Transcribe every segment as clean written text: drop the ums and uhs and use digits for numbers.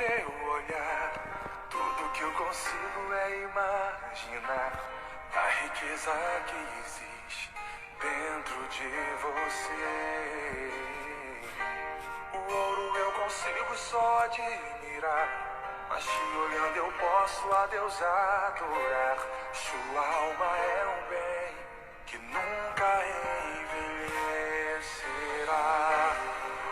teu olhar. Tudo que eu consigo é imaginar a riqueza que existe dentro de você. O ouro eu consigo só admirar, mas te olhando eu posso a Deus adorar. Sua alma é um bem que nunca envelhecerá.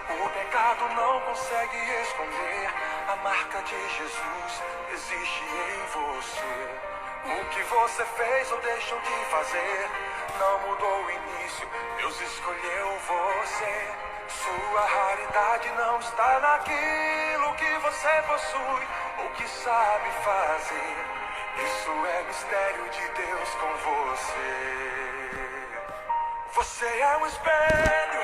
O pecado não consegue esconder a marca de Jesus existe em você. O que você fez ou deixou de fazer não mudou o início, Deus escolheu você. Sua raridade não está naquilo que você possui ou que sabe fazer. Isso é mistério de Deus com você. Você é um espelho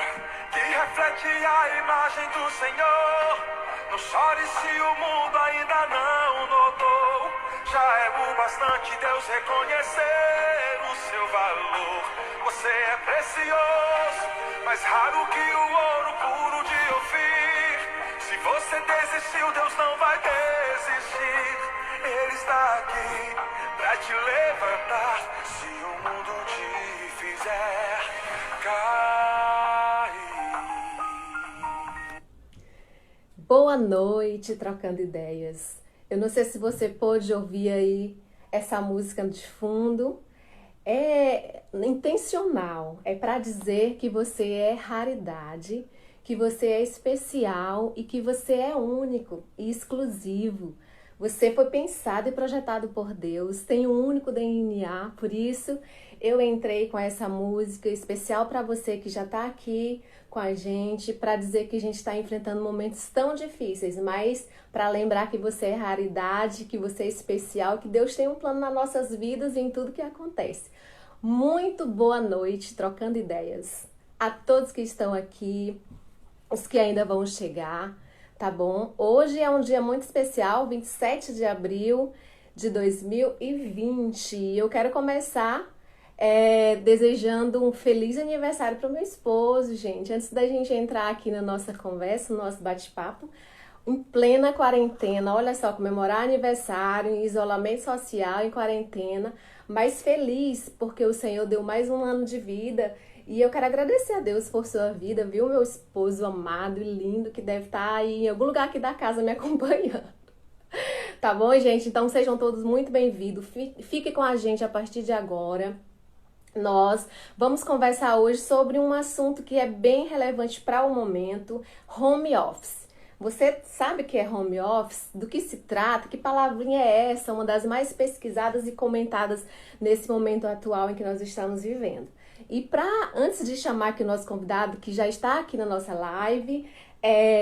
que reflete a imagem do Senhor. Não chore se o mundo ainda não notou. Já é o bastante Deus reconhecer o seu valor. Você é precioso, mais raro que o ouro puro de Ofir. Se você desistiu, Deus não vai desistir. Ele está aqui pra te levantar. Se o mundo te fizer cair. Boa noite, trocando ideias. Eu não sei se você pôde ouvir aí essa música de fundo. É intencional, é para dizer que você é raridade, que você é especial e que você é único e exclusivo. Você foi pensado e projetado por Deus, tem um único DNA, por isso eu entrei com essa música especial para você que já está aqui com a gente, para dizer que a gente está enfrentando momentos tão difíceis, mas para lembrar que você é raridade, que você é especial, que Deus tem um plano nas nossas vidas e em tudo que acontece. Muito boa noite, trocando ideias a todos que estão aqui, os que ainda vão chegar. Tá bom? Hoje é um dia muito especial, 27 de abril de 2020. Eu quero começar desejando um feliz aniversário para o meu esposo, gente. Antes da gente entrar aqui na nossa conversa, no nosso bate-papo, em plena quarentena, olha só, comemorar aniversário, em isolamento social, em quarentena, mas feliz porque o Senhor deu mais um ano de vida. E eu quero agradecer a Deus por sua vida, viu? Meu esposo amado e lindo, que deve estar aí em algum lugar aqui da casa me acompanhando. Tá bom, gente? Então sejam todos muito bem-vindos. Fique com a gente a partir de agora. Nós vamos conversar hoje sobre um assunto que é bem relevante para o momento, home office. Você sabe o que é home office? Do que se trata? Que palavrinha é essa? Uma das mais pesquisadas e comentadas nesse momento atual em que nós estamos vivendo. E antes de chamar aqui o nosso convidado, que já está aqui na nossa live,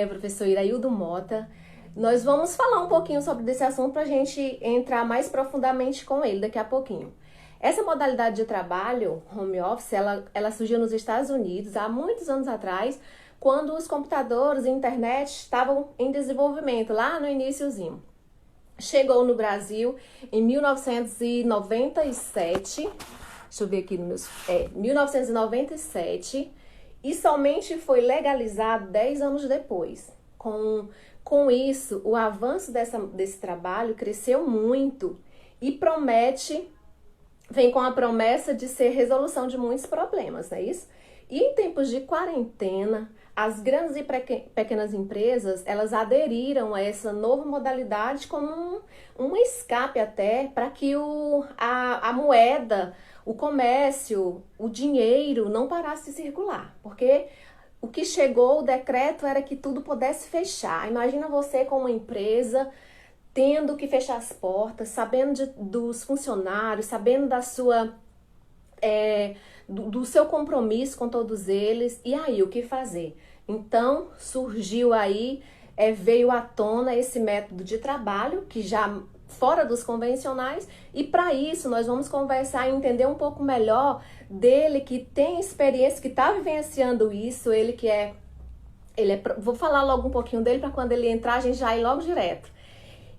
o professor Iraildo Mota, nós vamos falar um pouquinho sobre esse assunto para a gente entrar mais profundamente com ele daqui a pouquinho. Essa modalidade de trabalho, home office, ela surgiu nos Estados Unidos há muitos anos atrás, quando os computadores e a internet estavam em desenvolvimento, lá no iniciozinho. Chegou no Brasil em 1997, deixa eu ver aqui no meus... 1997, e somente foi legalizado 10 anos depois. Com isso, o avanço desse trabalho cresceu muito e vem com a promessa de ser resolução de muitos problemas, não é isso? E em tempos de quarentena, as grandes e pequenas empresas, elas aderiram a essa nova modalidade como um escape até para que a moeda, o comércio, o dinheiro não parasse de circular, porque o que chegou, o decreto era que tudo pudesse fechar. Imagina você com uma empresa tendo que fechar as portas, sabendo dos funcionários, sabendo da sua, do seu compromisso com todos eles, e aí o que fazer? Então surgiu aí, veio à tona esse método de trabalho, que já fora dos convencionais, e para isso nós vamos conversar e entender um pouco melhor dele, que tem experiência, que está vivenciando isso, vou falar logo um pouquinho dele para quando ele entrar a gente já ir logo direto.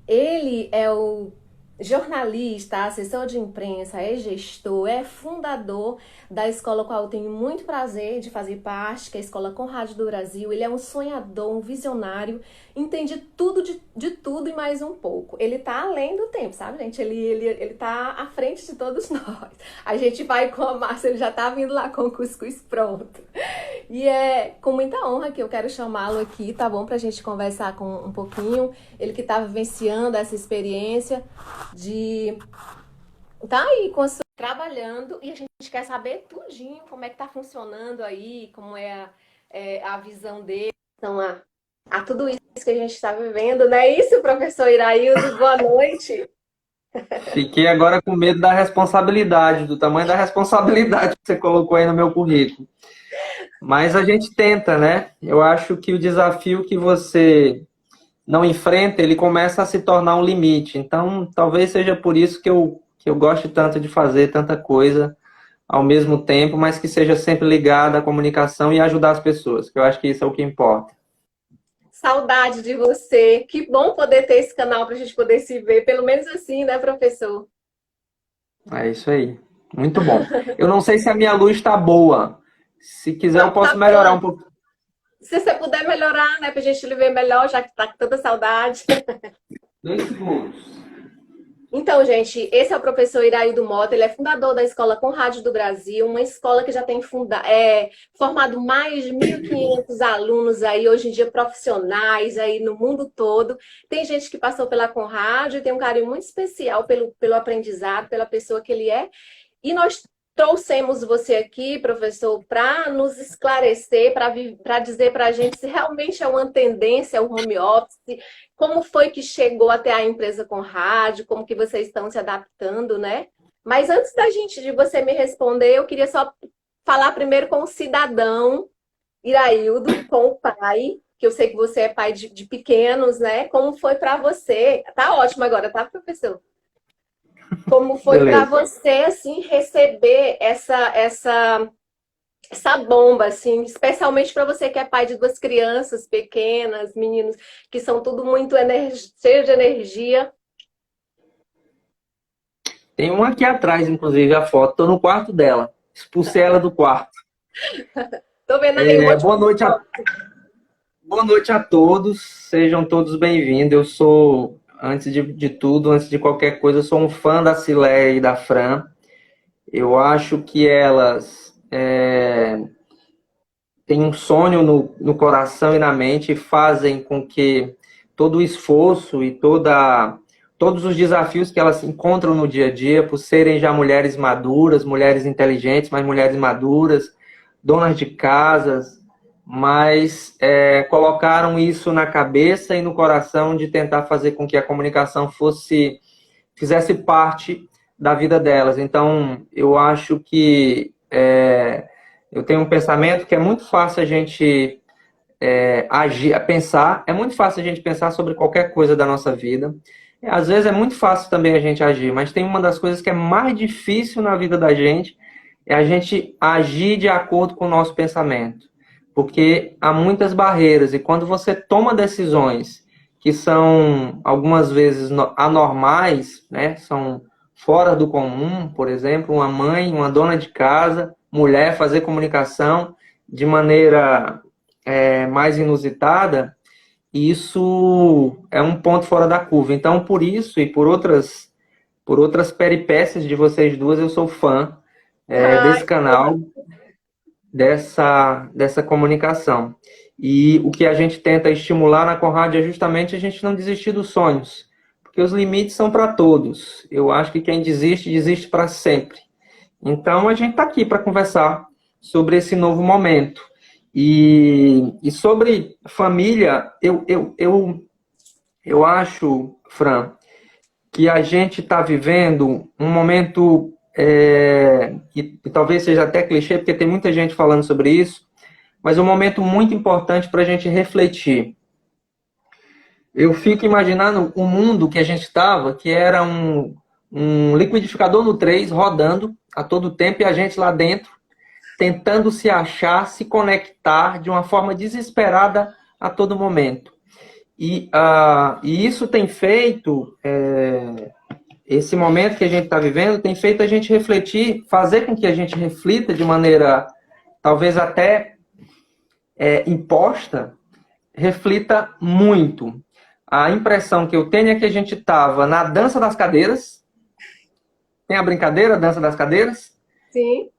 Ele é o jornalista, assessor de imprensa, é gestor, é fundador da escola qual eu tenho muito prazer de fazer parte, que é a Escola Conrad do Brasil. Ele é um sonhador, um visionário, entende tudo de tudo mais um pouco. Ele tá além do tempo, sabe, gente? Ele tá à frente de todos nós. A gente vai com a massa, ele já tá vindo lá com o cuscuz pronto. E é com muita honra que eu quero chamá-lo aqui, tá bom? Pra gente conversar com um pouquinho. Ele que tá vivenciando essa experiência de tá aí trabalhando e a gente quer saber tudinho como é que tá funcionando aí, como a visão dele, então a tudo isso que a gente está vivendo, não é isso, professor Iraildo? Boa noite. Fiquei agora com medo da responsabilidade, do tamanho da responsabilidade que você colocou aí no meu currículo. Mas a gente tenta, né? Eu acho que o desafio que você não enfrenta, ele começa a se tornar um limite. Então, talvez seja por isso que eu gosto tanto de fazer tanta coisa ao mesmo tempo, mas que seja sempre ligada à comunicação e ajudar as pessoas, que eu acho que isso é o que importa. Saudade de você. Que bom poder ter esse canal para a gente poder se ver, pelo menos assim, né, professor? É isso aí. Muito bom. Eu não sei se a minha luz está boa. Se quiser, eu Não, tá posso melhorar bom. um pouco. Se você puder melhorar, né, para a gente lhe ver melhor, já que tá com tanta saudade. 2 segundos. Então, gente, esse é o professor Iraildo Mota, ele é fundador da Escola Conrádio do Brasil, uma escola que já tem formado mais de 1.500 alunos aí, hoje em dia profissionais aí no mundo todo. Tem gente que passou pela Conrádio e tem um carinho muito especial pelo aprendizado, pela pessoa que ele é. E nós trouxemos você aqui, professor, para nos esclarecer, para dizer para a gente se realmente é uma tendência o home office, como foi que chegou até a empresa Conrádio, como que vocês estão se adaptando, né? Mas antes de você me responder, eu queria só falar primeiro com o cidadão Iraildo, com o pai, que eu sei que você é pai de pequenos, né? Como foi para você? Tá ótimo agora, tá, professor? Como foi para Beleza. você, assim, receber essa bomba, assim, especialmente para você que é pai de 2 crianças pequenas, meninos, que são tudo muito cheio de energia. Tem uma aqui atrás, inclusive, a foto. Estou no quarto dela. Expulsei ela do quarto. Tô vendo aí um monte Boa de noite boa noite a todos. Sejam todos bem-vindos. Eu sou, antes de tudo, antes de qualquer coisa, eu sou um fã da Cileia e da Fran. Eu acho que elas têm um sonho no coração e na mente e fazem com que todo o esforço e todos os desafios que elas encontram no dia a dia, por serem já mulheres maduras, mulheres inteligentes, mas mulheres maduras, donas de casas, mas colocaram isso na cabeça e no coração de tentar fazer com que a comunicação fizesse parte da vida delas. Então, eu acho que eu tenho um pensamento que é muito fácil a gente pensar, é muito fácil a gente pensar sobre qualquer coisa da nossa vida. Às vezes é muito fácil também a gente agir, mas tem uma das coisas que é mais difícil na vida da gente, é a gente agir de acordo com o nosso pensamento. Porque há muitas barreiras, e quando você toma decisões que são algumas vezes anormais, né? São fora do comum, por exemplo, uma mãe, uma dona de casa, mulher fazer comunicação de maneira mais inusitada, isso é um ponto fora da curva. Então, por isso e por outras peripécias de vocês duas, eu sou fã desse canal, dessa comunicação. E o que a gente tenta estimular na Conrad é justamente a gente não desistir dos sonhos, porque os limites são para todos. Eu acho que quem desiste, desiste para sempre. Então, a gente está aqui para conversar sobre esse novo momento. E sobre família, eu acho, Fran, que a gente está vivendo um momento que talvez seja até clichê, porque tem muita gente falando sobre isso, mas é um momento muito importante para a gente refletir. Eu fico imaginando o mundo que a gente estava, que era um liquidificador no 3 rodando a todo tempo e a gente lá dentro tentando se achar, se conectar de uma forma desesperada a todo momento. E isso tem feito, esse momento que a gente está vivendo, tem feito a gente refletir, fazer com que a gente reflita de maneira talvez até imposta, reflita muito. a impressão que eu tenho é que a gente estava na dança das cadeiras. Tem a brincadeira, a dança das cadeiras? Sim.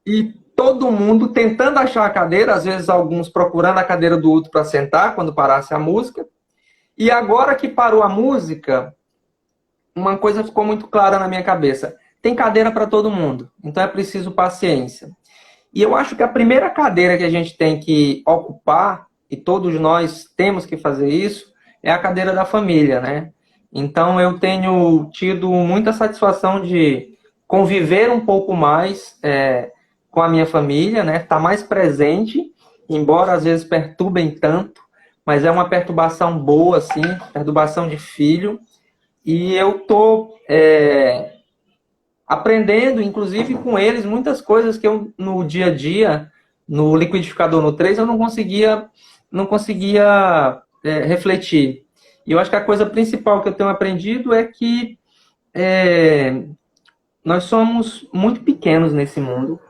E todo mundo tentando achar a cadeira, às vezes alguns procurando a cadeira do outro para sentar quando parasse a música. E agora que parou a música, uma coisa ficou muito clara na minha cabeça. Tem cadeira para todo mundo, então é preciso paciência. E eu acho que a primeira cadeira que a gente tem que ocupar, e todos nós temos que fazer isso, é a cadeira da família, né? Então eu tenho tido muita satisfação de conviver um pouco mais com a minha família, né? Tá mais presente, embora às vezes perturbem tanto, mas é uma perturbação boa, assim, perturbação de filho. E eu tô aprendendo, inclusive com eles, muitas coisas que eu, no dia a dia, no liquidificador no 3, eu não conseguia refletir. E eu acho que a coisa principal que eu tenho aprendido é que nós somos muito pequenos nesse mundo.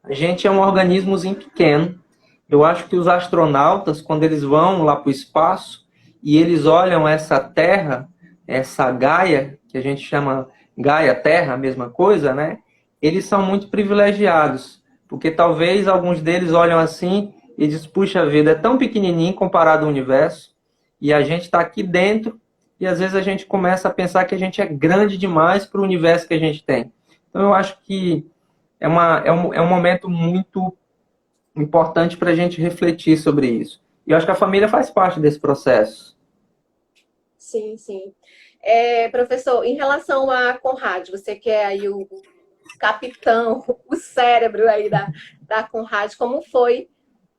A gente é um organismozinho pequeno. Eu acho que os astronautas, quando eles vão lá para o espaço e eles olham essa Terra, essa Gaia, que a gente chama Gaia Terra, a mesma coisa, né? Eles são muito privilegiados, porque talvez alguns deles olham assim e dizem, puxa vida, é tão pequenininho comparado ao universo, e a gente está aqui dentro, e às vezes a gente começa a pensar que a gente é grande demais para o universo que a gente tem. Então eu acho que é um momento muito importante para a gente refletir sobre isso. E eu acho que a família faz parte desse processo. Sim, sim. Professor, em relação à Conrad, você que é aí o capitão, o cérebro aí da Conrad, como foi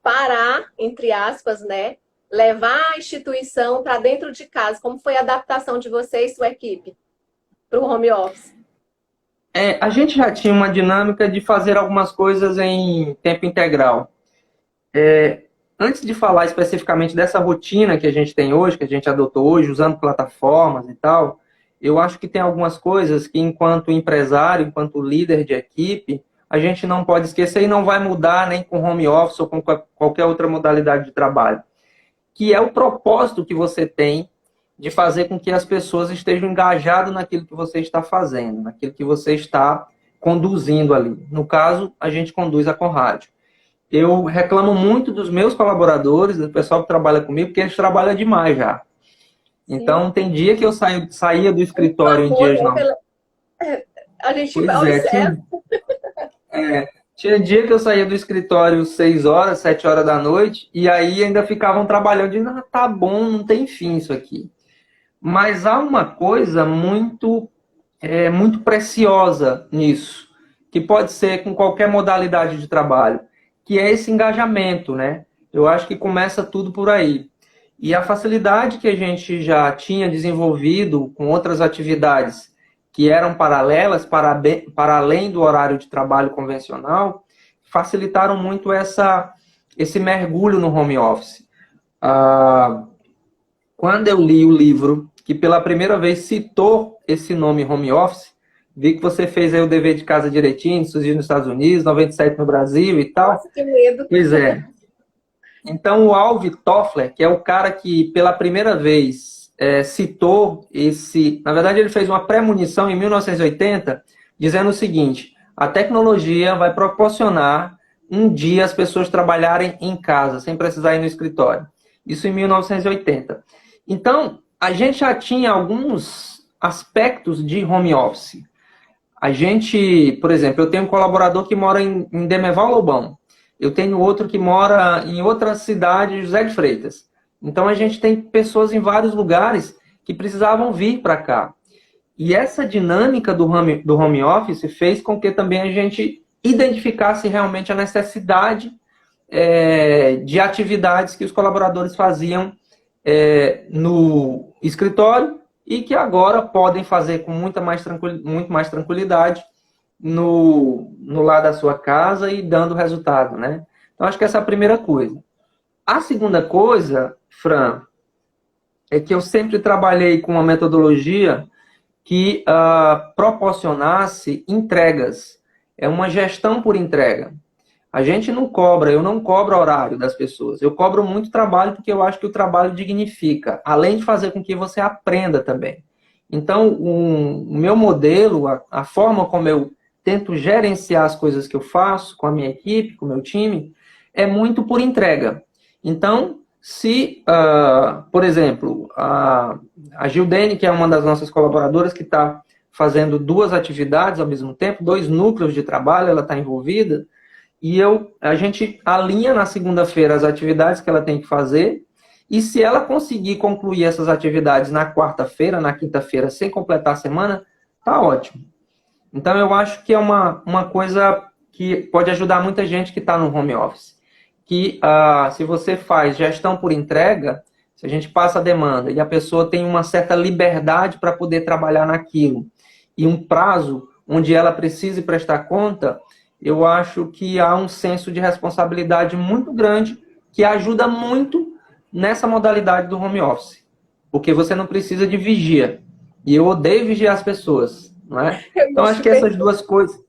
parar, entre aspas, né? Levar a instituição para dentro de casa? Como foi a adaptação de você e sua equipe para o home office? A gente já tinha uma dinâmica de fazer algumas coisas em tempo integral. Antes de falar especificamente dessa rotina que a gente tem hoje, que a gente adotou hoje, usando plataformas e tal, eu acho que tem algumas coisas que, enquanto empresário, enquanto líder de equipe, a gente não pode esquecer e não vai mudar nem com home office ou com qualquer outra modalidade de trabalho, que é o propósito que você tem de fazer com que as pessoas estejam engajadas naquilo que você está fazendo, naquilo que você está conduzindo ali. No caso, a gente conduz a Conrad. Eu reclamo muito dos meus colaboradores, do pessoal que trabalha comigo, porque eles trabalham demais já. Então, tem dia que eu saía do escritório em dias não. A gente observa. Tinha dia que eu saía do escritório 6 horas, 7 horas da noite, e aí ainda ficavam trabalhando, dizendo, tá bom, não tem fim isso aqui. Mas há uma coisa muito preciosa nisso, que pode ser com qualquer modalidade de trabalho, que é esse engajamento, né? Eu acho que começa tudo por aí. E a facilidade que a gente já tinha desenvolvido com outras atividades que eram paralelas, para além do horário de trabalho convencional, facilitaram muito esse mergulho no home office. Quando eu li o livro que pela primeira vez citou esse nome home office, vi que você fez aí o dever de casa direitinho, surgiu nos Estados Unidos, 97 no Brasil e tal. Nossa, que medo. Pois é. Então, o Alvin Toffler, que é o cara que pela primeira vez citou esse... Na verdade, ele fez uma premonição em 1980, dizendo o seguinte, a tecnologia vai proporcionar um dia as pessoas trabalharem em casa, sem precisar ir no escritório. Isso em 1980. Então, a gente já tinha alguns aspectos de home office. A gente, por exemplo, eu tenho um colaborador que mora em Demerval Lobão. Eu tenho outro que mora em outra cidade, José de Freitas. Então, a gente tem pessoas em vários lugares que precisavam vir para cá. E essa dinâmica do home office fez com que também a gente identificasse realmente a necessidade de atividades que os colaboradores faziam no escritório e que agora podem fazer com muito mais tranquilidade no lado da sua casa e dando resultado, né? Então, acho que essa é a primeira coisa. A segunda coisa, Fran, é que eu sempre trabalhei com uma metodologia que proporcionasse entregas. É uma gestão por entrega. A gente não cobra, eu não cobro horário das pessoas. Eu cobro muito trabalho porque eu acho que o trabalho dignifica, além de fazer com que você aprenda também. Então, o meu modelo, a forma como eu tento gerenciar as coisas que eu faço com a minha equipe, com o meu time, é muito por entrega. Então, se, por exemplo, a Gildene, que é uma das nossas colaboradoras, que está fazendo 2 atividades ao mesmo tempo, 2 núcleos de trabalho, ela está envolvida, e a gente alinha na segunda-feira as atividades que ela tem que fazer, e se ela conseguir concluir essas atividades na quarta-feira, na quinta-feira, sem completar a semana, tá ótimo. Então, eu acho que é uma coisa que pode ajudar muita gente que está no home office. Que se você faz gestão por entrega, se a gente passa a demanda e a pessoa tem uma certa liberdade para poder trabalhar naquilo, e um prazo onde ela precise prestar conta, eu acho que há um senso de responsabilidade muito grande que ajuda muito nessa modalidade do home office. Porque você não precisa de vigia. E eu odeio vigiar as pessoas, não é? Então, acho que essas duas coisas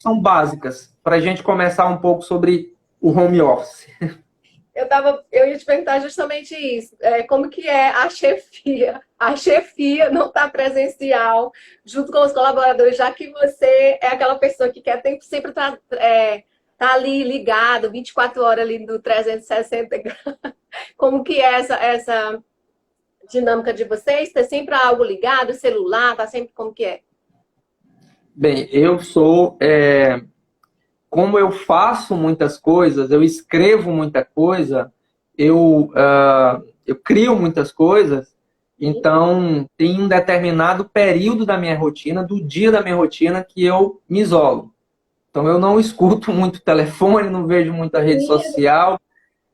são básicas para a gente começar um pouco sobre o home office. Eu ia te perguntar justamente isso. Como que é a chefia? A chefia não está presencial, junto com os colaboradores, já que você é aquela pessoa que quer sempre estar tá ali ligado, 24 horas ali no 360 graus. Como que é essa dinâmica de vocês? Ter sempre algo ligado, celular, tá sempre como que é? Bem, eu sou... como eu faço muitas coisas, eu escrevo muita coisa, eu crio muitas coisas, então tem um determinado período da minha rotina, do dia da minha rotina, que eu me isolo. Então eu não escuto muito telefone, não vejo muita rede social,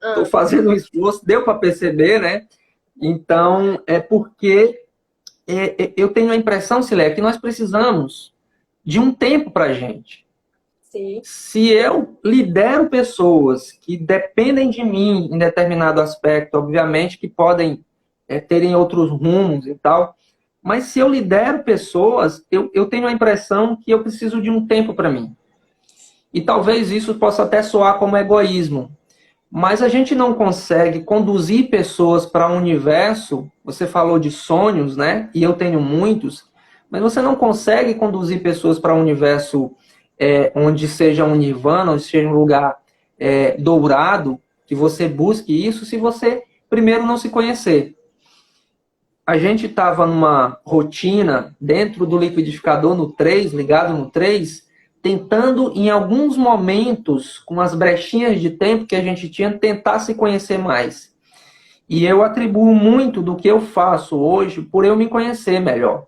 estou fazendo um esforço, deu para perceber, né? Então é porque eu tenho a impressão, Silé, que nós precisamos de um tempo para a gente. Sim. Se eu lidero pessoas que dependem de mim em determinado aspecto, obviamente que podem terem outros rumos e tal, mas se eu lidero pessoas, eu tenho a impressão que eu preciso de um tempo para mim. E talvez isso possa até soar como egoísmo, mas a gente não consegue conduzir pessoas para um universo, você falou de sonhos, né? E eu tenho muitos, mas você não consegue conduzir pessoas para um universo onde seja um nirvana, onde seja um lugar dourado, que você busque isso, se você primeiro não se conhecer. A gente estava numa rotina dentro do liquidificador no 3, ligado no 3, tentando em alguns momentos, com as brechinhas de tempo que a gente tinha, tentar se conhecer mais. E eu atribuo muito do que eu faço hoje por eu me conhecer melhor.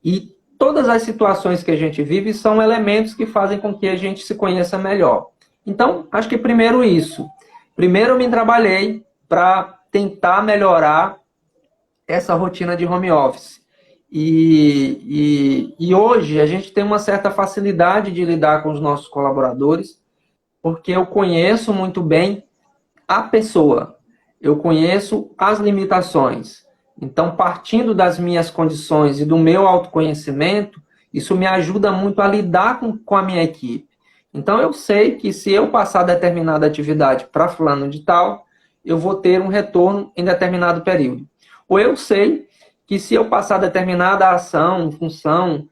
E todas as situações que a gente vive são elementos que fazem com que a gente se conheça melhor. Então, acho que primeiro isso. Primeiro eu me trabalhei para tentar melhorar essa rotina de home office. E hoje a gente tem uma certa facilidade de lidar com os nossos colaboradores, porque eu conheço muito bem a pessoa. Eu conheço as limitações. Então, partindo das minhas condições e do meu autoconhecimento, isso me ajuda muito a lidar com a minha equipe. Então, eu sei que se eu passar determinada atividade para fulano de tal, eu vou ter um retorno em determinado período. Ou eu sei que se eu passar determinada ação, função,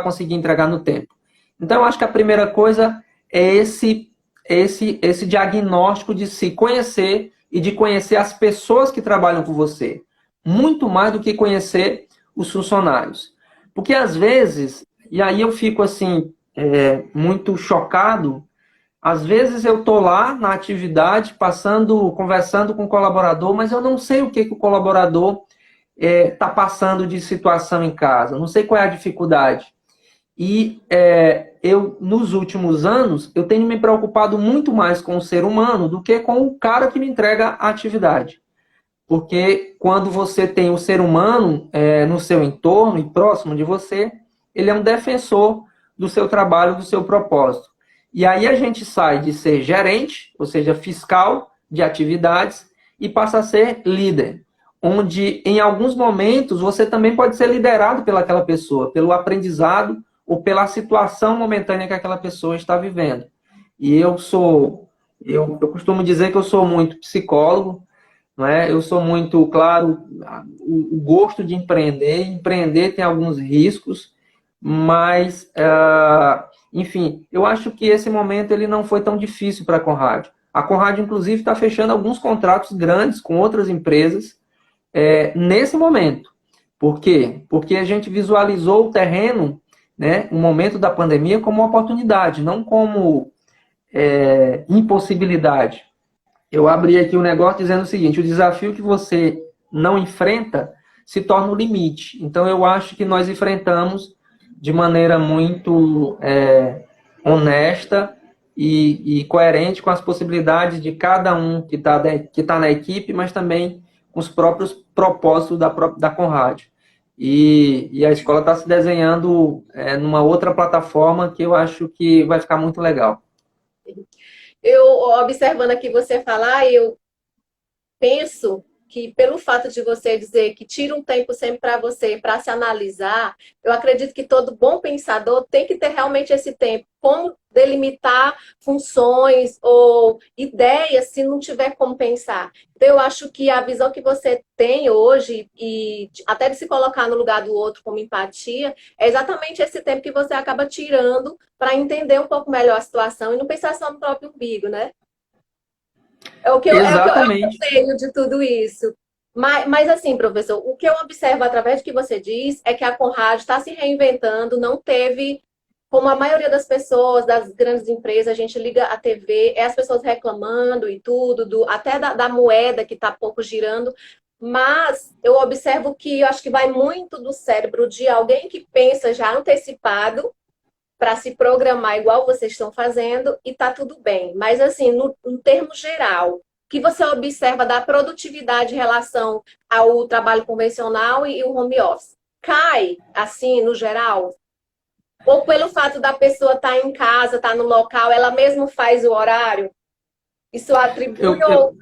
conseguir entregar no tempo. Então, eu acho que a primeira coisa é esse diagnóstico de se conhecer e de conhecer as pessoas que trabalham com você. Muito mais do que conhecer os funcionários. Porque, às vezes, e aí eu fico assim, muito chocado, às vezes eu estou lá na atividade, conversando com o colaborador, mas eu não sei o que o colaborador está passando de situação em casa, não sei qual é a dificuldade. E nos últimos anos, eu tenho me preocupado muito mais com o ser humano do que com o cara que me entrega a atividade. Porque quando você tem o ser humano no seu entorno e próximo de você, ele é um defensor do seu trabalho, do seu propósito. E aí a gente sai de ser gerente, ou seja, fiscal de atividades, e passa a ser líder, onde em alguns momentos você também pode ser liderado pelaquela pessoa, pelo aprendizado ou pela situação momentânea que aquela pessoa está vivendo. E eu costumo dizer que eu sou muito psicólogo, não é? Eu sou muito, claro, o gosto de empreender. Empreender tem alguns riscos, mas, enfim, eu acho que esse momento ele não foi tão difícil para a Conrad. A Conrad, inclusive, está fechando alguns contratos grandes com outras empresas nesse momento. Por quê? Porque a gente visualizou o terreno, né, o momento da pandemia, como uma oportunidade, não como impossibilidade. Eu abri aqui um negócio dizendo o seguinte: o desafio que você não enfrenta se torna o limite. Então, eu acho que nós enfrentamos de maneira muito honesta e coerente com as possibilidades de cada um que tá na equipe, mas também com os próprios propósitos da Conrad. E a escola está se desenhando numa outra plataforma que eu acho que vai ficar muito legal. Eu, observando aqui você falar, eu penso que pelo fato de você dizer que tira um tempo sempre para você, para se analisar, eu acredito que todo bom pensador tem que ter realmente esse tempo. Como delimitar funções ou ideias se não tiver como pensar. Então, eu acho que a visão que você tem hoje, e até de se colocar no lugar do outro como empatia, é exatamente esse tempo que você acaba tirando para entender um pouco melhor a situação e não pensar só no próprio umbigo, né? Exatamente. Eu tenho de tudo isso. Mas assim, professor, o que eu observo através do que você diz é que a Conrad está se reinventando, não teve, como a maioria das pessoas, das grandes empresas, a gente liga a TV, as pessoas reclamando e tudo, até da moeda que está pouco girando, mas eu observo que eu acho que vai muito do cérebro de alguém que pensa já antecipado para se programar igual vocês estão fazendo e tá tudo bem. Mas assim, no termo geral, o que você observa da produtividade em relação ao trabalho convencional e o home office? Cai, assim, no geral? Ou pelo fato da pessoa estar em casa, estar no local, ela mesma faz o horário? Isso atribui ou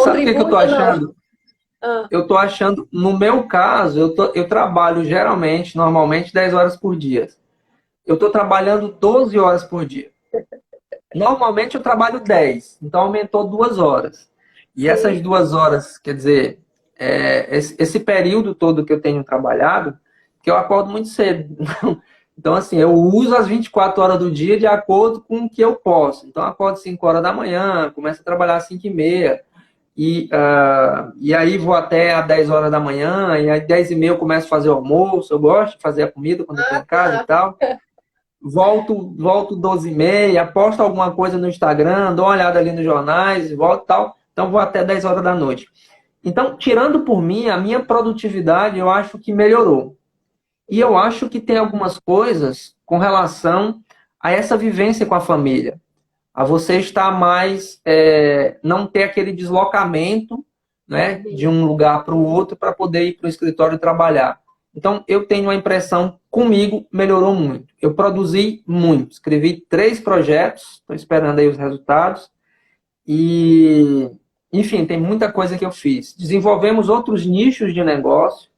Sabe o que eu contribui tô ou não? achando? Eu tô achando, no meu caso, eu trabalho geralmente, normalmente, 10 horas por dia. Eu estou trabalhando 12 horas por dia. Normalmente eu trabalho 10, então aumentou 2 horas. E essas Sim. 2 horas, quer dizer, esse período todo que eu tenho trabalhado, que eu acordo muito cedo. Então, assim, eu uso as 24 horas do dia de acordo com o que eu posso. Então, eu acordo 5 horas da manhã, começo a trabalhar às 5h30, e aí vou até às 10 horas da manhã, e às 10h30 eu começo a fazer o almoço. Eu gosto de fazer a comida quando eu estou em casa e tal. Volto 12h30, posto alguma coisa no Instagram, dou uma olhada ali nos jornais, volto e tal. Então, vou até 10 horas da noite. Então, tirando por mim, a minha produtividade, eu acho que melhorou. E eu acho que tem algumas coisas com relação a essa vivência com a família. A você estar mais, não ter aquele deslocamento, né, de um lugar para o outro para poder ir para o escritório trabalhar. Então, eu tenho a impressão, comigo, melhorou muito. Eu produzi muito. Escrevi 3 projetos, estou esperando aí os resultados. E, enfim, tem muita coisa que eu fiz. Desenvolvemos outros nichos de negócio.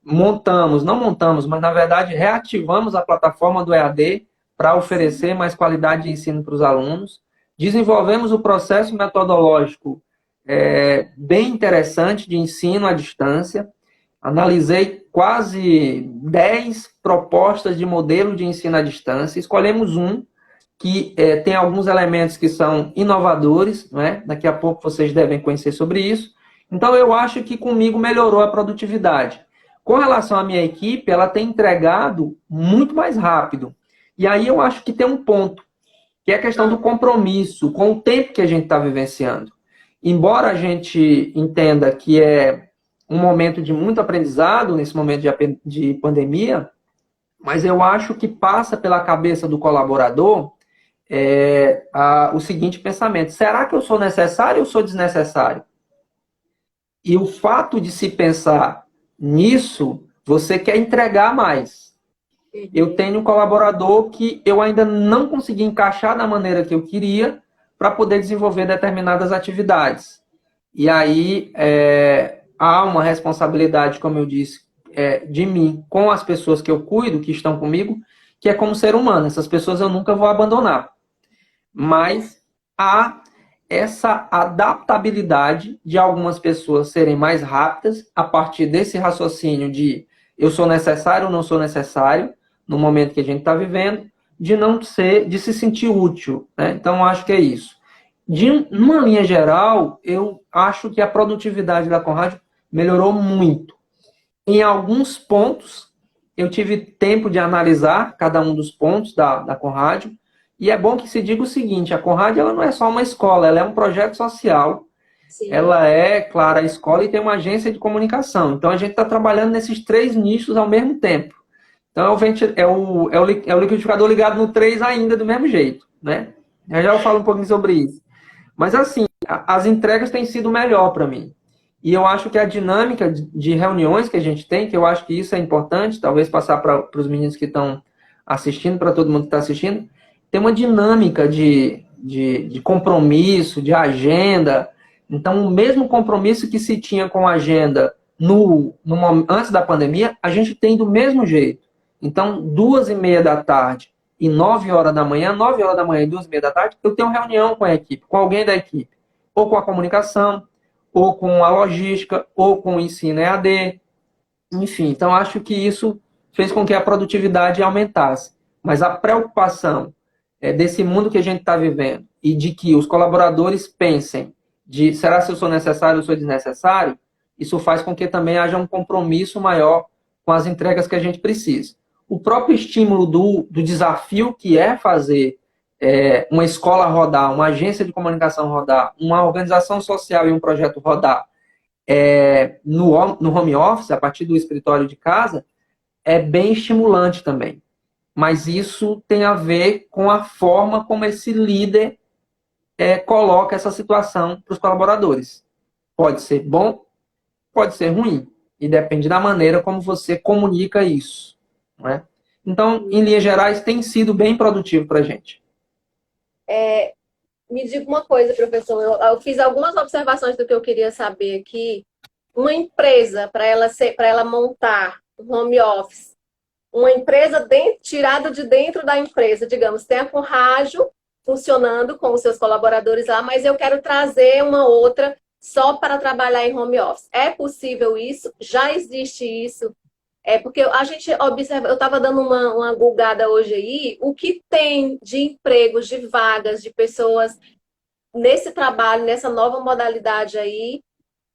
Não montamos, mas, na verdade, reativamos a plataforma do EAD para oferecer mais qualidade de ensino para os alunos. Desenvolvemos o processo metodológico bem interessante de ensino à distância. Analisei quase 10 propostas de modelo de ensino à distância. Escolhemos um que tem alguns elementos que são inovadores, não é? Daqui a pouco vocês devem conhecer sobre isso. Então, eu acho que comigo melhorou a produtividade. Com relação à minha equipe, ela tem entregado muito mais rápido. E aí eu acho que tem um ponto, que é a questão do compromisso com o tempo que a gente está vivenciando. Embora a gente entenda que é um momento de muito aprendizado, nesse momento de pandemia, mas eu acho que passa pela cabeça do colaborador o seguinte pensamento: será que eu sou necessário ou sou desnecessário? E o fato de se pensar nisso, você quer entregar mais. Eu tenho um colaborador que eu ainda não consegui encaixar da maneira que eu queria, para poder desenvolver determinadas atividades. E aí há uma responsabilidade, como eu disse, de mim com as pessoas que eu cuido, que estão comigo, que é como ser humano. Essas pessoas eu nunca vou abandonar. Mas há essa adaptabilidade de algumas pessoas serem mais rápidas a partir desse raciocínio de eu sou necessário ou não sou necessário no momento que a gente está vivendo, de se sentir útil, né? Então, acho que é isso. Numa linha geral, eu acho que a produtividade da Conrad melhorou muito. Em alguns pontos, eu tive tempo de analisar cada um dos pontos da Conrad, e é bom que se diga o seguinte, a Conrad ela não é só uma escola, ela é um projeto social. Sim. Ela é, claro, a escola e tem uma agência de comunicação. Então, a gente está trabalhando nesses 3 nichos ao mesmo tempo. Então, é o liquidificador ligado no 3 ainda do mesmo jeito, né? Já eu falo um pouquinho sobre isso. Mas, assim, as entregas têm sido melhor para mim. E eu acho que a dinâmica de reuniões que a gente tem, que eu acho que isso é importante, talvez passar para os meninos que estão assistindo, para todo mundo que está assistindo, tem uma dinâmica de compromisso, de agenda. Então, o mesmo compromisso que se tinha com a agenda antes da pandemia, a gente tem do mesmo jeito. Então, 2h30 da tarde e 9 horas da manhã, 9 horas da manhã e 2h30 da tarde, eu tenho reunião com a equipe, com alguém da equipe. Ou com a comunicação, ou com a logística, ou com o ensino EAD. Enfim, então acho que isso fez com que a produtividade aumentasse. Mas a preocupação desse mundo que a gente está vivendo e de que os colaboradores pensem será se eu sou necessário ou sou desnecessário, isso faz com que também haja um compromisso maior com as entregas que a gente precisa. O próprio estímulo do desafio que é fazer uma escola rodar, uma agência de comunicação rodar, uma organização social e um projeto rodar no home office, a partir do escritório de casa, é bem estimulante também. Mas isso tem a ver com a forma como esse líder coloca essa situação para os colaboradores. Pode ser bom, pode ser ruim. E depende da maneira como você comunica isso. Não é? Então, em linhas gerais, tem sido bem produtivo para a gente. Me diga uma coisa, professor. Eu fiz algumas observações do que eu queria saber aqui. Uma empresa, para ela montar um home office, uma empresa tirada de dentro da empresa, digamos, tem a Conrádio funcionando com os seus colaboradores lá, mas eu quero trazer uma outra só para trabalhar em home office. É possível isso? Já existe isso? Porque a gente observa, eu estava dando uma gulgada hoje aí, o que tem de empregos, de vagas, de pessoas nesse trabalho, nessa nova modalidade aí.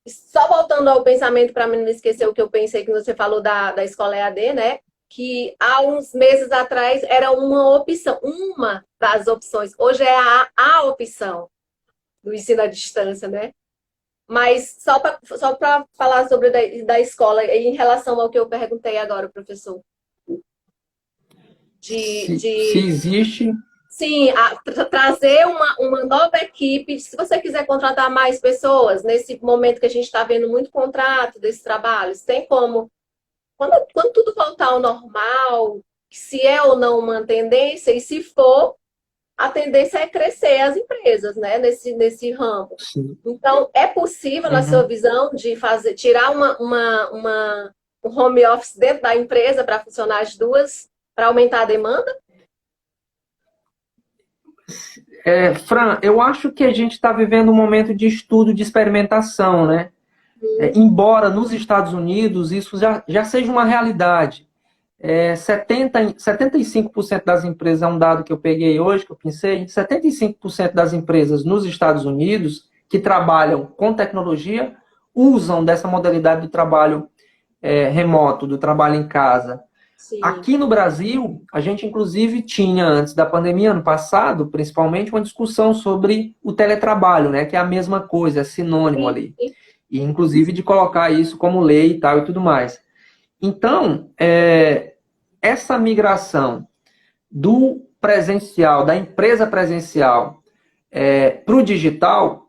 Só voltando ao pensamento, para mim não esquecer o que eu pensei que você falou da escola EAD, né? Que há uns meses atrás era uma opção, uma das opções. Hoje é a opção do ensino à distância, né? Mas só para falar sobre da escola, em relação ao que eu perguntei agora, professor. Se existe... Sim, trazer uma nova equipe. Se você quiser contratar mais pessoas, nesse momento que a gente está vendo muito contrato desses trabalhos, tem como... Quando tudo voltar ao normal, se é ou não uma tendência, e se for, a tendência é crescer as empresas, né, nesse ramo. Sim. Então, é possível, na sua visão, de tirar um home office dentro da empresa para funcionar as duas, para aumentar a demanda? Fran, eu acho que a gente está vivendo um momento de estudo, de experimentação, né? Embora nos Estados Unidos isso já seja uma realidade. 75% das empresas, é um dado que eu peguei hoje, que eu pensei, 75% das empresas nos Estados Unidos que trabalham com tecnologia usam dessa modalidade do trabalho remoto, do trabalho em casa. Sim. Aqui no Brasil, a gente inclusive tinha, antes da pandemia, ano passado, principalmente, uma discussão sobre o teletrabalho, né? Que é a mesma coisa, é sinônimo ali. E inclusive de colocar isso como lei e tal e tudo mais. Então, essa migração do presencial, da empresa presencial para o digital,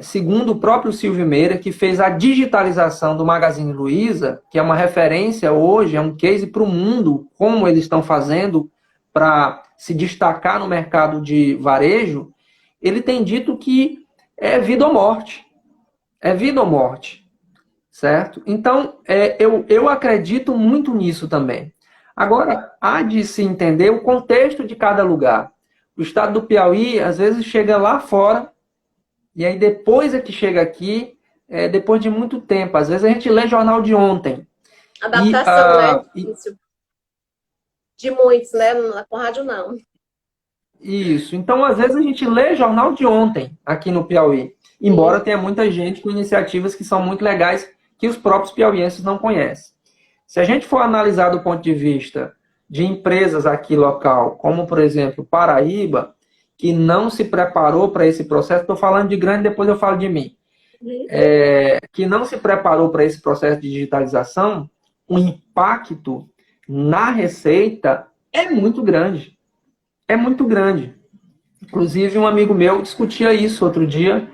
segundo o próprio Silvio Meira, que fez a digitalização do Magazine Luiza, que é uma referência hoje, é um case para o mundo, como eles estão fazendo para se destacar no mercado de varejo, ele tem dito que é vida ou morte. É vida ou morte, certo? Então, eu acredito muito nisso também. Agora, há de se entender o contexto de cada lugar. O estado do Piauí, às vezes, chega lá fora, e aí depois é que chega aqui, depois de muito tempo. Às vezes a gente lê jornal de ontem. Adaptação, né? Difícil. De muitos, né? Com rádio, não. Isso. Então, às vezes, a gente lê jornal de ontem aqui no Piauí. Embora tenha muita gente com iniciativas que são muito legais, que os próprios piauienses não conhecem. Se a gente for analisar do ponto de vista de empresas aqui local, como, por exemplo, Paraíba, que não se preparou para esse processo, estou falando de grande, depois eu falo de mim, que não se preparou para esse processo de digitalização, o impacto na receita é muito grande. É muito grande. Inclusive, um amigo meu discutia isso outro dia,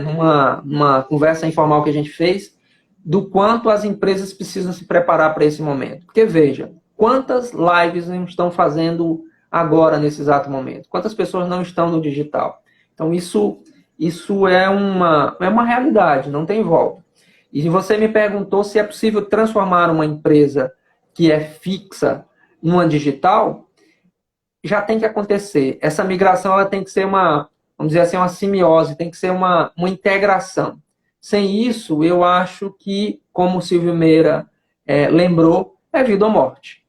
numa conversa informal que a gente fez, do quanto as empresas precisam se preparar para esse momento. Porque, veja, quantas lives não estão fazendo agora, nesse exato momento? Quantas pessoas não estão no digital? Então, isso é uma realidade, não tem volta. E você me perguntou se é possível transformar uma empresa que é fixa numa digital. Já tem que acontecer. Essa migração ela tem que ser vamos dizer assim, uma simbiose, tem que ser uma integração. Sem isso, eu acho que, como o Silvio Meira lembrou, é vida ou morte.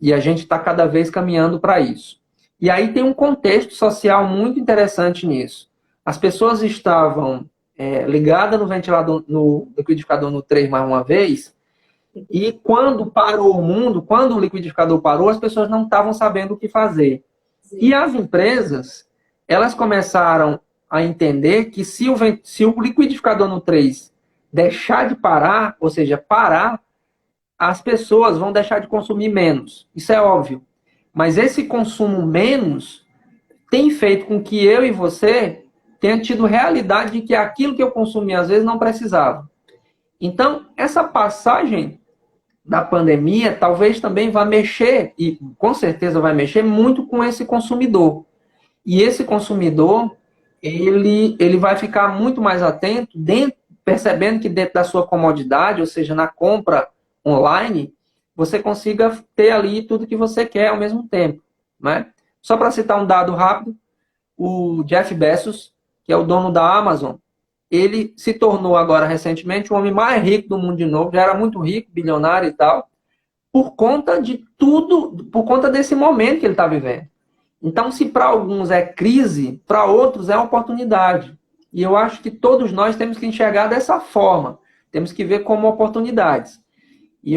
E a gente está cada vez caminhando para isso. E aí tem um contexto social muito interessante nisso. As pessoas estavam ligadas no ventilador, no liquidificador no 3 mais uma vez, e quando parou o mundo, quando o liquidificador parou, as pessoas não estavam sabendo o que fazer. Sim. E as empresas, elas começaram a entender que se o liquidificador no 3 deixar de parar, ou seja, parar, as pessoas vão deixar de consumir menos. Isso é óbvio. Mas esse consumo menos tem feito com que eu e você tenham tido realidade de que aquilo que eu consumia às vezes não precisava. Então, essa passagem da pandemia talvez também vá mexer, e com certeza vai mexer muito com esse consumidor. E esse consumidor, ele vai ficar muito mais atento, percebendo que dentro da sua comodidade, ou seja, na compra online, você consiga ter ali tudo que você quer ao mesmo tempo. Né? Só para citar um dado rápido, o Jeff Bezos, que é o dono da Amazon, ele se tornou agora recentemente o homem mais rico do mundo de novo, já era muito rico, bilionário e tal, por conta de tudo, por conta desse momento que ele está vivendo. Então, se para alguns é crise, para outros é oportunidade. E eu acho que todos nós temos que enxergar dessa forma. Temos que ver como oportunidades. E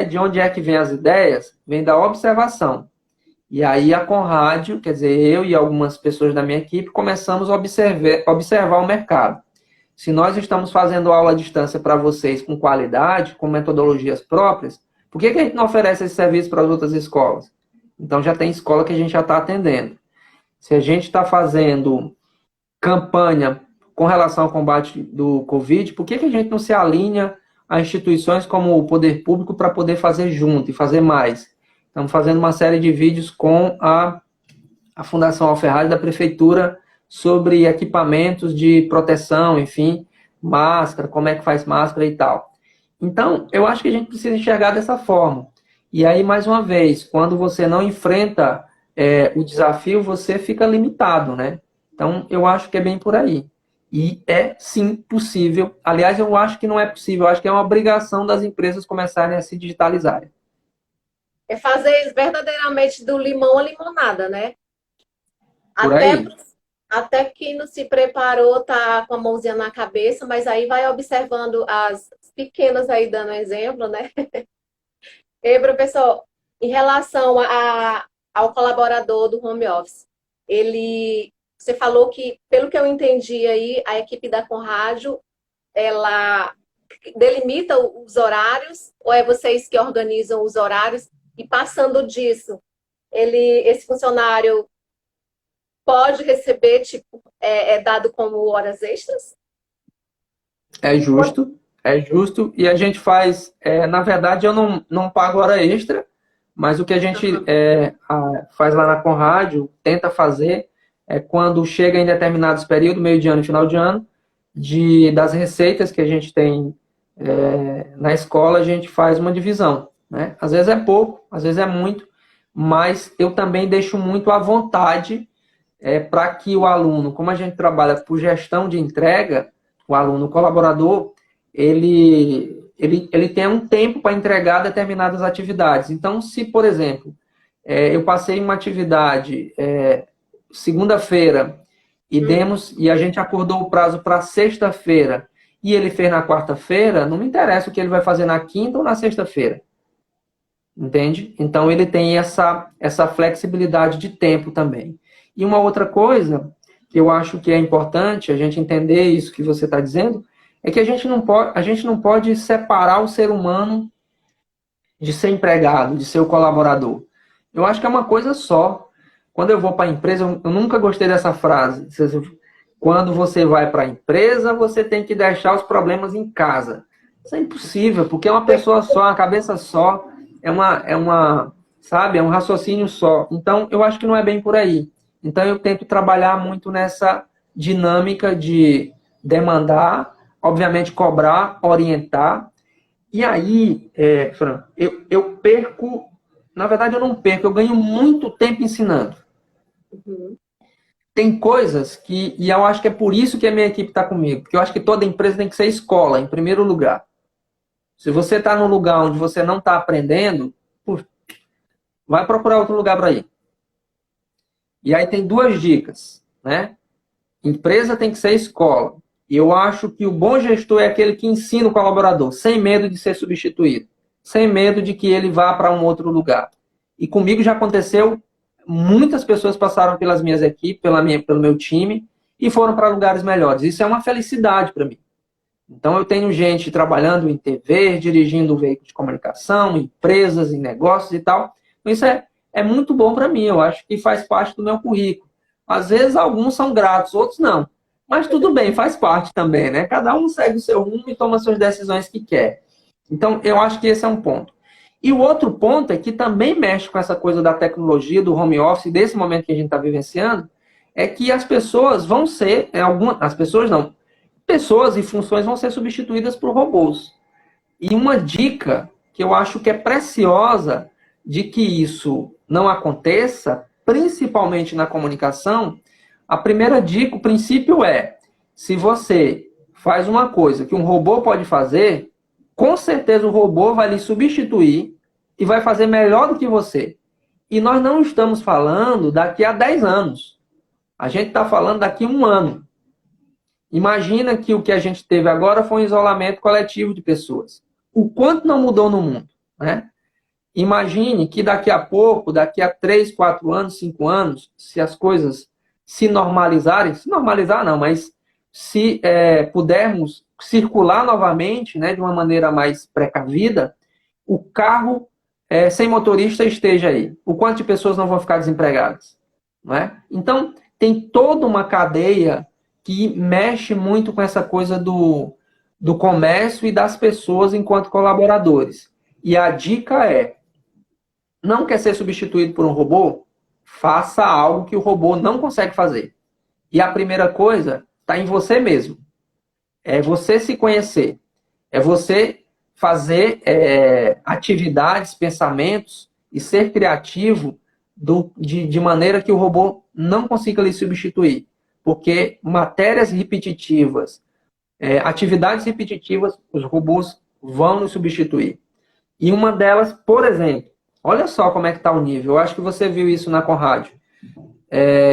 de onde é que vem as ideias? Vem da observação. E aí a Conrádio, quer dizer, eu e algumas pessoas da minha equipe, começamos a observar o mercado. Se nós estamos fazendo aula à distância para vocês com qualidade, com metodologias próprias, por que a gente não oferece esse serviço para as outras escolas? Então já tem escola que a gente já está atendendo. Se a gente está fazendo campanha com relação ao combate do Covid, por que a gente não se alinha a instituições como o poder público para poder fazer junto e fazer mais? Estamos fazendo uma série de vídeos com a Fundação Alferrari da Prefeitura sobre equipamentos de proteção, enfim, máscara, como é que faz máscara e tal. Então, eu acho que a gente precisa enxergar dessa forma. E aí, mais uma vez, quando você não enfrenta o desafio, você fica limitado, né? Então, eu acho que é bem por aí. E é, sim, possível. Aliás, eu acho que não é possível. Eu acho que é uma obrigação das empresas começarem a se digitalizarem. É fazer verdadeiramente do limão a limonada, né? Por aí. Até quem não se preparou tá com a mãozinha na cabeça, mas aí vai observando as pequenas aí, dando exemplo, né? E, professor, em relação ao colaborador do home office, você falou que, pelo que eu entendi aí, a equipe da Conrádio, ela delimita os horários, ou é vocês que organizam os horários? E passando disso, esse funcionário pode receber, tipo, dado como horas extras? É justo. E a gente faz, na verdade, eu não pago hora extra, mas o que a gente faz lá na Conrádio, tenta fazer, quando chega em determinados períodos, meio de ano e final de ano, das receitas que a gente tem na escola, a gente faz uma divisão, né? Às vezes é pouco, às vezes é muito, mas eu também deixo muito à vontade para que o aluno, como a gente trabalha por gestão de entrega, o aluno colaborador, ele tem um tempo para entregar determinadas atividades. Então, se, por exemplo, eu passei uma atividade segunda-feira e a gente acordou o prazo para sexta-feira e ele fez na quarta-feira, não me interessa o que ele vai fazer na quinta ou na sexta-feira. Entende? Então, ele tem essa flexibilidade de tempo também. E uma outra coisa que eu acho que é importante a gente entender isso que você está dizendo, é que a gente não pode separar o ser humano de ser empregado, de ser o colaborador. Eu acho que é uma coisa só. Quando eu vou para a empresa, eu nunca gostei dessa frase. Quando você vai para a empresa, você tem que deixar os problemas em casa. Isso é impossível, porque é uma pessoa só, uma cabeça só, sabe, é um raciocínio só. Então, eu acho que não é bem por aí. Então, eu tento trabalhar muito nessa dinâmica de demandar, obviamente cobrar, orientar. E aí, Fran, eu perco, na verdade eu não perco, eu ganho muito tempo ensinando. Uhum. Tem coisas e eu acho que é por isso que a minha equipe está comigo, porque eu acho que toda empresa tem que ser escola, em primeiro lugar. Se você está num lugar onde você não está aprendendo, vai procurar outro lugar para ir. E aí tem duas dicas, né? Empresa tem que ser escola. E eu acho que o bom gestor é aquele que ensina o colaborador, sem medo de ser substituído, sem medo de que ele vá para um outro lugar. E comigo já aconteceu, muitas pessoas passaram pelas minhas equipes, pelo meu time, e foram para lugares melhores. Isso é uma felicidade para mim. Então eu tenho gente trabalhando em TV, dirigindo veículos de comunicação, empresas, em negócios e tal. Então, isso é muito bom para mim, eu acho que faz parte do meu currículo. Às vezes alguns são gratos, outros não. Mas tudo bem, faz parte também, né? Cada um segue o seu rumo e toma suas decisões que quer. Então, eu acho que esse é um ponto. E o outro ponto é que também mexe com essa coisa da tecnologia, do home office, desse momento que a gente está vivenciando, é que as pessoas vão ser, as pessoas não, pessoas e funções vão ser substituídas por robôs. E uma dica que eu acho que é preciosa de que isso não aconteça, principalmente na comunicação, a primeira dica, o princípio é, se você faz uma coisa que um robô pode fazer, com certeza o robô vai lhe substituir e vai fazer melhor do que você. E nós não estamos falando daqui a 10 anos. A gente está falando daqui a 1 ano. Imagina que o que a gente teve agora foi um isolamento coletivo de pessoas. O quanto não mudou no mundo, né? Imagine que daqui a pouco, daqui a 3, 4 anos, 5 anos, se as coisas se normalizarem, se normalizar não, mas se pudermos circular novamente, né, de uma maneira mais precavida, o carro sem motorista esteja aí. O quanto de pessoas não vão ficar desempregadas? Não é? Então, tem toda uma cadeia que mexe muito com essa coisa do comércio e das pessoas enquanto colaboradores. E a dica é, não quer ser substituído por um robô? Faça algo que o robô não consegue fazer. E a primeira coisa está em você mesmo. É você se conhecer. É você fazer atividades, pensamentos e ser criativo de maneira que o robô não consiga lhe substituir. Porque matérias repetitivas, atividades repetitivas, os robôs vão nos substituir. E uma delas, por exemplo, olha só como é que está o nível. Eu acho que você viu isso na Conrádio.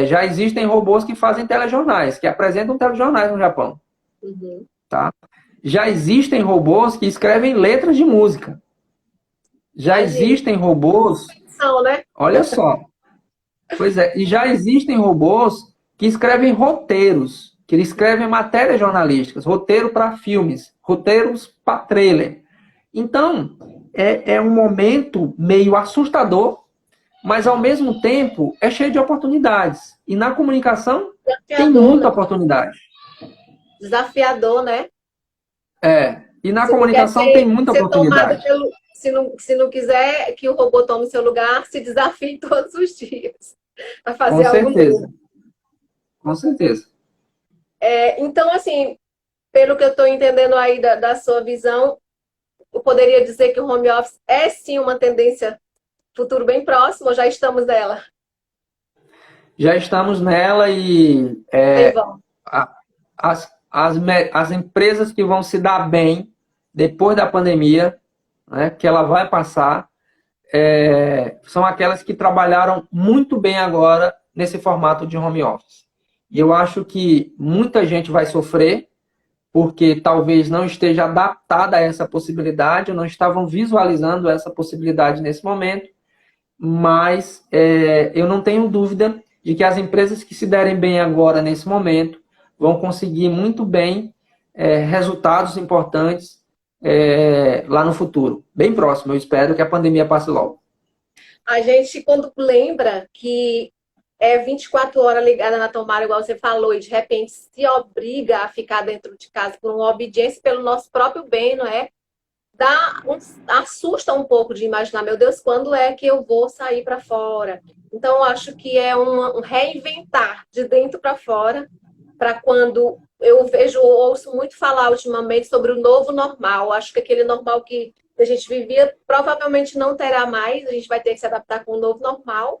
Já existem robôs que fazem telejornais, que apresentam telejornais no Japão. Uhum. Tá? Já existem robôs que escrevem letras de música. Já existem robôs... São, né? Olha só. Pois é. E já existem robôs que escrevem roteiros, que escrevem matérias jornalísticas, roteiro para filmes, roteiros para trailer. Então, é um momento meio assustador, mas ao mesmo tempo é cheio de oportunidades. E na comunicação tem muita oportunidade. Desafiador, né? E na comunicação tem muita oportunidade. Se não quiser que o robô tome seu lugar, se desafie todos os dias. Para fazer Com algo certeza. novo. com certeza. Então, assim, pelo que eu estou entendendo aí da sua visão, eu poderia dizer que o home office é sim uma tendência futuro bem próximo, ou já estamos nela? Já estamos nela e Bem, vamos. a- as empresas que vão se dar bem depois da pandemia, né, que ela vai passar, são aquelas que trabalharam muito bem agora nesse formato de home office. E eu acho que muita gente vai sofrer, porque talvez não esteja adaptada a essa possibilidade, ou não estavam visualizando essa possibilidade nesse momento, mas eu não tenho dúvida de que as empresas que se derem bem agora, nesse momento, vão conseguir muito bem resultados importantes lá no futuro. Bem próximo, eu espero que a pandemia passe logo. A gente, quando lembra que é 24 horas ligada na tomada, igual você falou, e de repente se obriga a ficar dentro de casa por uma obediência pelo nosso próprio bem, não é? Assusta um pouco de imaginar, meu Deus, quando é que eu vou sair para fora? Então, eu acho que é um reinventar de dentro para fora, para quando eu ouço muito falar ultimamente sobre o novo normal. Acho que aquele normal que a gente vivia provavelmente não terá mais, a gente vai ter que se adaptar com o novo normal.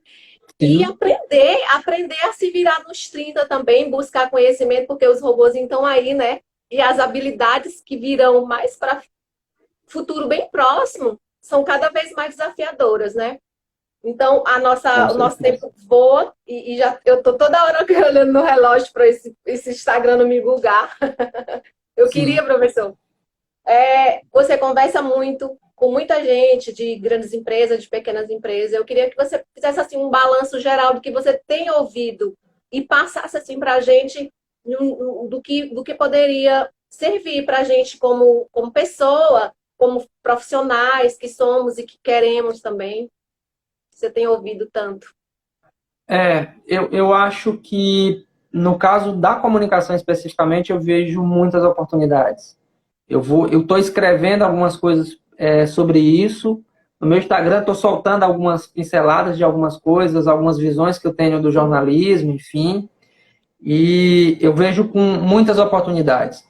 E Sim, aprender a se virar nos 30 também, buscar conhecimento, porque os robôs estão aí, né? E as habilidades que virão mais para futuro bem próximo são cada vez mais desafiadoras, né? Então, com o nosso certeza. tempo voa e já eu tô toda hora olhando no relógio para esse Instagram não me bugar. Eu Sim. queria, professor, você conversa muito com muita gente de grandes empresas, de pequenas empresas. Eu queria que você fizesse assim um balanço geral do que você tem ouvido e passasse assim para a gente do que poderia servir para a gente como pessoa, como profissionais que somos e que queremos também. Você tem ouvido tanto. Eu acho que no caso da comunicação especificamente, eu vejo muitas oportunidades. Eu estou escrevendo algumas coisas sobre isso. No meu Instagram, estou soltando algumas pinceladas de algumas coisas, algumas visões que eu tenho do jornalismo, enfim. E eu vejo com muitas oportunidades.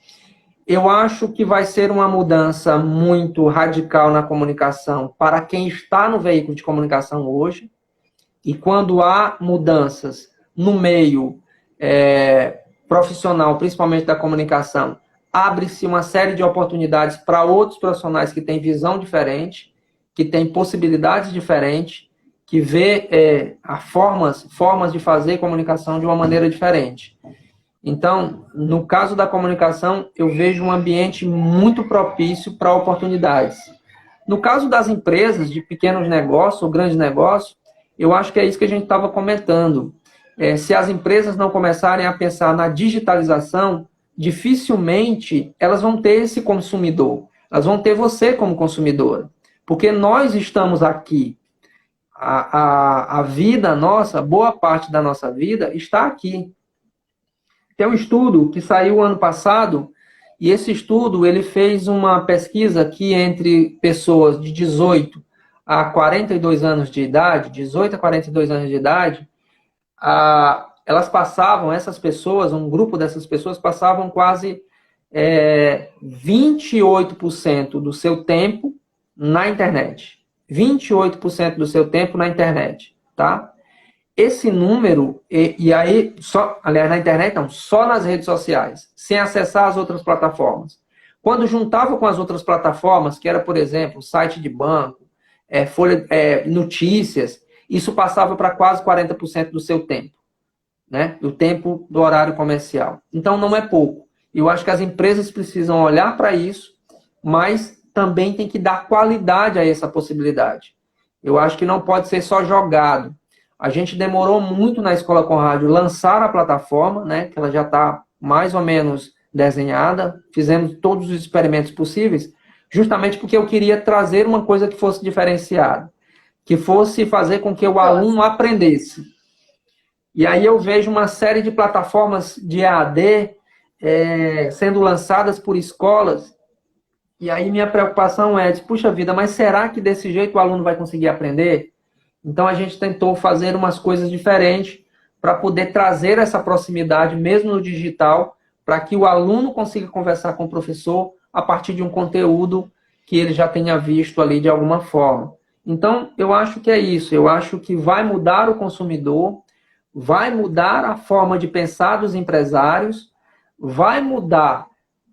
Eu acho que vai ser uma mudança muito radical na comunicação para quem está no veículo de comunicação hoje. E quando há mudanças no meio profissional, principalmente da comunicação, abre-se uma série de oportunidades para outros profissionais que têm visão diferente, que têm possibilidades diferentes, que vê formas de fazer comunicação de uma maneira diferente. Então, no caso da comunicação, eu vejo um ambiente muito propício para oportunidades. No caso das empresas, de pequenos negócios ou grandes negócios, eu acho que é isso que a gente estava comentando. Se as empresas não começarem a pensar na digitalização, dificilmente elas vão ter esse consumidor. Elas vão ter você como consumidora. Porque nós estamos aqui. A vida nossa, boa parte da nossa vida, está aqui. Tem um estudo que saiu ano passado, e esse estudo ele fez uma pesquisa que entre pessoas de 18 a 42 anos de idade, 18 a 42 anos de idade, elas passavam, essas pessoas, um grupo dessas pessoas passavam quase 28% do seu tempo na internet. 28% do seu tempo na internet, tá? Esse número, e aí, aliás, na internet não, só nas redes sociais, sem acessar as outras plataformas. Quando juntava com as outras plataformas, que era, por exemplo, site de banco, notícias, isso passava para quase 40% do seu tempo, né? Do tempo do horário comercial. Então, não é pouco. Eu acho que as empresas precisam olhar para isso, mas também tem que dar qualidade a essa possibilidade. Eu acho que não pode ser só jogado. A gente demorou muito na Escola com Rádio lançar a plataforma, né, que ela já está mais ou menos desenhada. Fizemos todos os experimentos possíveis, justamente porque eu queria trazer uma coisa que fosse diferenciada, que fosse fazer com que o aluno aprendesse. E aí eu vejo uma série de plataformas de EAD sendo lançadas por escolas, e aí minha preocupação puxa vida, mas será que desse jeito o aluno vai conseguir aprender? Então a gente tentou fazer umas coisas diferentes para poder trazer essa proximidade, mesmo no digital, para que o aluno consiga conversar com o professor a partir de um conteúdo que ele já tenha visto ali de alguma forma. Então, eu acho que é isso. Eu acho que vai mudar o consumidor, vai mudar a forma de pensar dos empresários, vai mudar,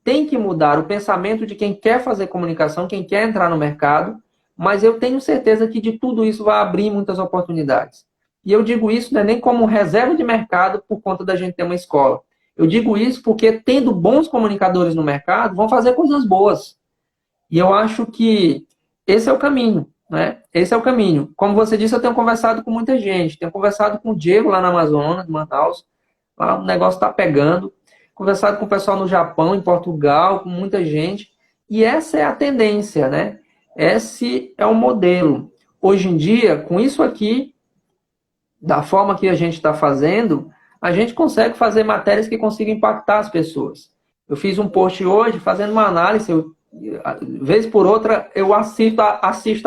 tem que mudar o pensamento de quem quer fazer comunicação, quem quer entrar no mercado, mas eu tenho certeza que de tudo isso vai abrir muitas oportunidades. E eu digo isso não é nem como reserva de mercado por conta da gente ter uma escola. Eu digo isso porque, tendo bons comunicadores no mercado, vão fazer coisas boas. E eu acho que esse é o caminho, né? Esse é o caminho. Como você disse, eu tenho conversado com muita gente. Tenho conversado com o Diego lá na Amazonas, em Manaus. Lá o negócio está pegando. Conversado com o pessoal no Japão, em Portugal, com muita gente. E essa é a tendência, né? Esse é o modelo. Hoje em dia, com isso aqui, da forma que a gente está fazendo, a gente consegue fazer matérias que consigam impactar as pessoas. Eu fiz um post hoje fazendo uma análise, vez por outra eu assisto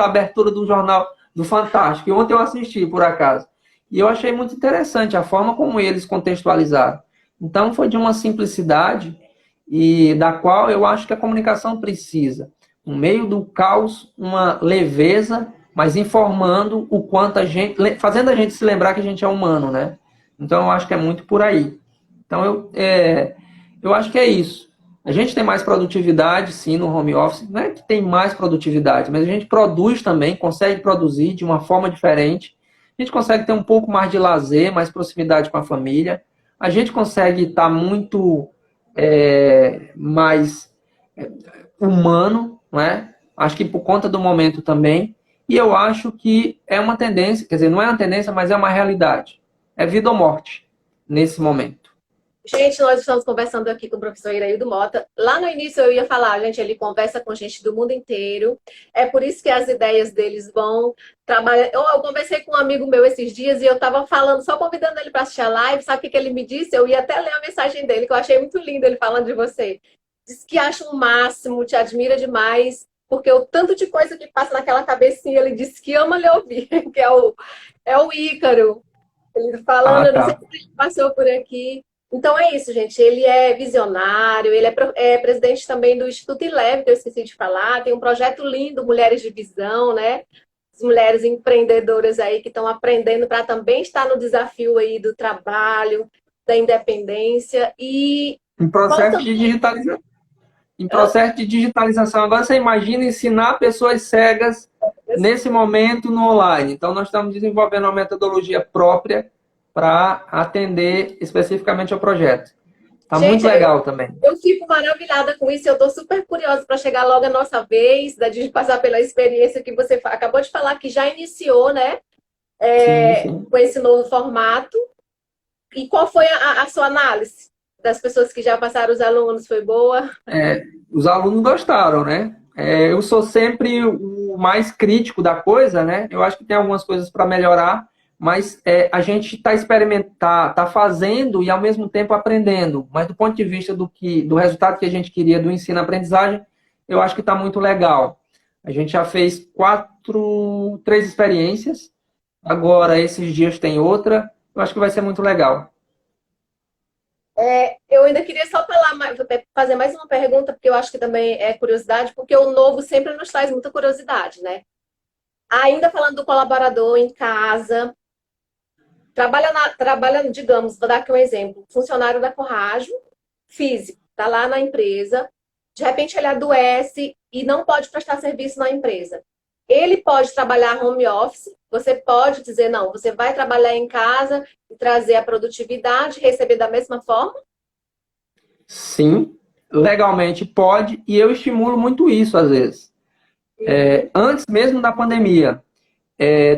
a abertura do jornal do Fantástico, e ontem eu assisti, por acaso. E eu achei muito interessante a forma como eles contextualizaram. Então foi de uma simplicidade e da qual eu acho que a comunicação precisa. No meio do caos, uma leveza, mas informando o quanto a gente, fazendo a gente se lembrar que a gente é humano, né? Então eu acho que é muito por aí. Então eu acho que é isso. A gente tem mais produtividade, sim, no home office. Não é que tem mais produtividade, mas a gente produz também, consegue produzir de uma forma diferente. A gente consegue ter um pouco mais de lazer, mais proximidade com a família. A gente consegue estar muito mais humano, não é? Acho que por conta do momento também. E eu acho que é uma tendência, quer dizer, não é uma tendência, mas é uma realidade. É vida ou morte nesse momento. Gente, nós estamos conversando aqui com o professor Iraildo Mota. Lá no início eu ia falar, gente, ele conversa com gente do mundo inteiro. É por isso que as ideias deles vão trabalhar. Eu conversei com um amigo meu esses dias e eu estava falando, só convidando ele para assistir a live. Sabe o que ele me disse? Eu ia até ler a mensagem dele, que eu achei muito lindo ele falando de você. Diz que acha o máximo, te admira demais, porque o tanto de coisa que passa naquela cabecinha, ele disse que ama lhe ouvir, que é o Ícaro. Ele falando, não sei Tá. se ele passou por aqui. Então é isso, gente. Ele é visionário, ele é presidente também do Instituto Ileve, que eu esqueci de falar. Tem um projeto lindo, Mulheres de Visão, né? As mulheres empreendedoras aí que estão aprendendo para também estar no desafio aí do trabalho, da independência e Em processo de digitalização. Em processo de digitalização. Agora você imagina ensinar pessoas cegas nesse momento no online. Então nós estamos desenvolvendo uma metodologia própria para atender especificamente ao projeto. Está muito legal também. Eu fico maravilhada com isso. Eu estou super curiosa para chegar logo a nossa vez, da gente passar pela experiência que você acabou de falar, que já iniciou, né? Sim. Com esse novo formato. E qual foi a sua análise das pessoas que já passaram, os alunos? Foi boa? Os alunos gostaram, né? Eu sou sempre o mais crítico da coisa, né? Eu acho que tem algumas coisas para melhorar, mas a gente está experimentando, está fazendo e ao mesmo tempo aprendendo. Mas do ponto de vista do resultado que a gente queria do ensino-aprendizagem, eu acho que está muito legal. A gente já fez 3 experiências, agora esses dias tem outra. Eu acho que vai ser muito legal. Eu ainda queria só fazer mais uma pergunta, porque eu acho que também é curiosidade, porque o novo sempre nos traz muita curiosidade, né? Ainda falando do colaborador em casa, trabalha, digamos, vou dar aqui um exemplo, funcionário da Corrajo, físico, está lá na empresa, de repente ele adoece e não pode prestar serviço na empresa. Ele pode trabalhar home office, você pode dizer, não, você vai trabalhar em casa e trazer a produtividade, receber da mesma forma? Sim, legalmente pode, e eu estimulo muito isso às vezes. Antes mesmo da pandemia,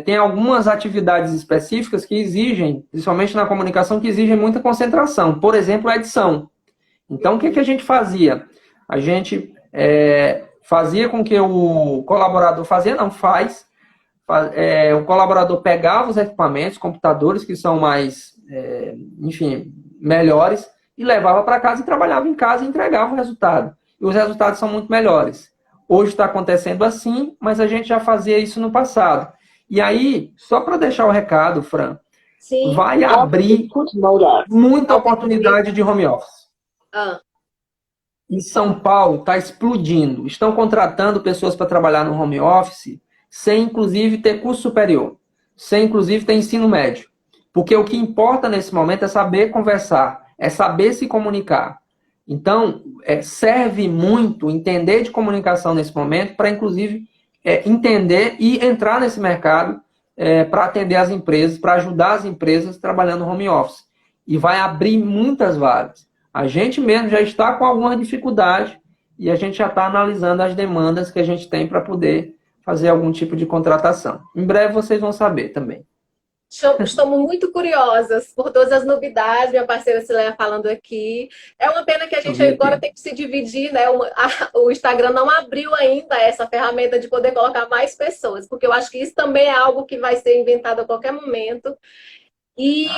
tem algumas atividades específicas que exigem, principalmente na comunicação, que exigem muita concentração. Por exemplo, a edição. Então, o que a gente fazia? A gente fazia com que o colaborador o colaborador pegava os equipamentos, computadores que são mais, melhores, e levava para casa e trabalhava em casa e entregava o resultado. E os resultados são muito melhores. Hoje está acontecendo assim, mas a gente já fazia isso no passado. E aí, só para deixar o recado, Fran, Sim. vai abrir muita oportunidade de home office. Ah, Em São Paulo está explodindo. Estão contratando pessoas para trabalhar no home office sem, inclusive, ter curso superior, sem, inclusive, ter ensino médio. Porque o que importa nesse momento é saber conversar, é saber se comunicar. Então, serve muito entender de comunicação nesse momento para, inclusive, entender e entrar nesse mercado para atender as empresas, para ajudar as empresas trabalhando no home office. E vai abrir muitas vagas. A gente mesmo já está com alguma dificuldade e a gente já está analisando as demandas que a gente tem para poder fazer algum tipo de contratação. Em breve vocês vão saber também. estamos muito curiosas por todas as novidades, minha parceira Cileia falando aqui. É uma pena que a gente agora tem que se dividir, né? O Instagram não abriu ainda essa ferramenta de poder colocar mais pessoas, porque eu acho que isso também é algo que vai ser inventado a qualquer momento. E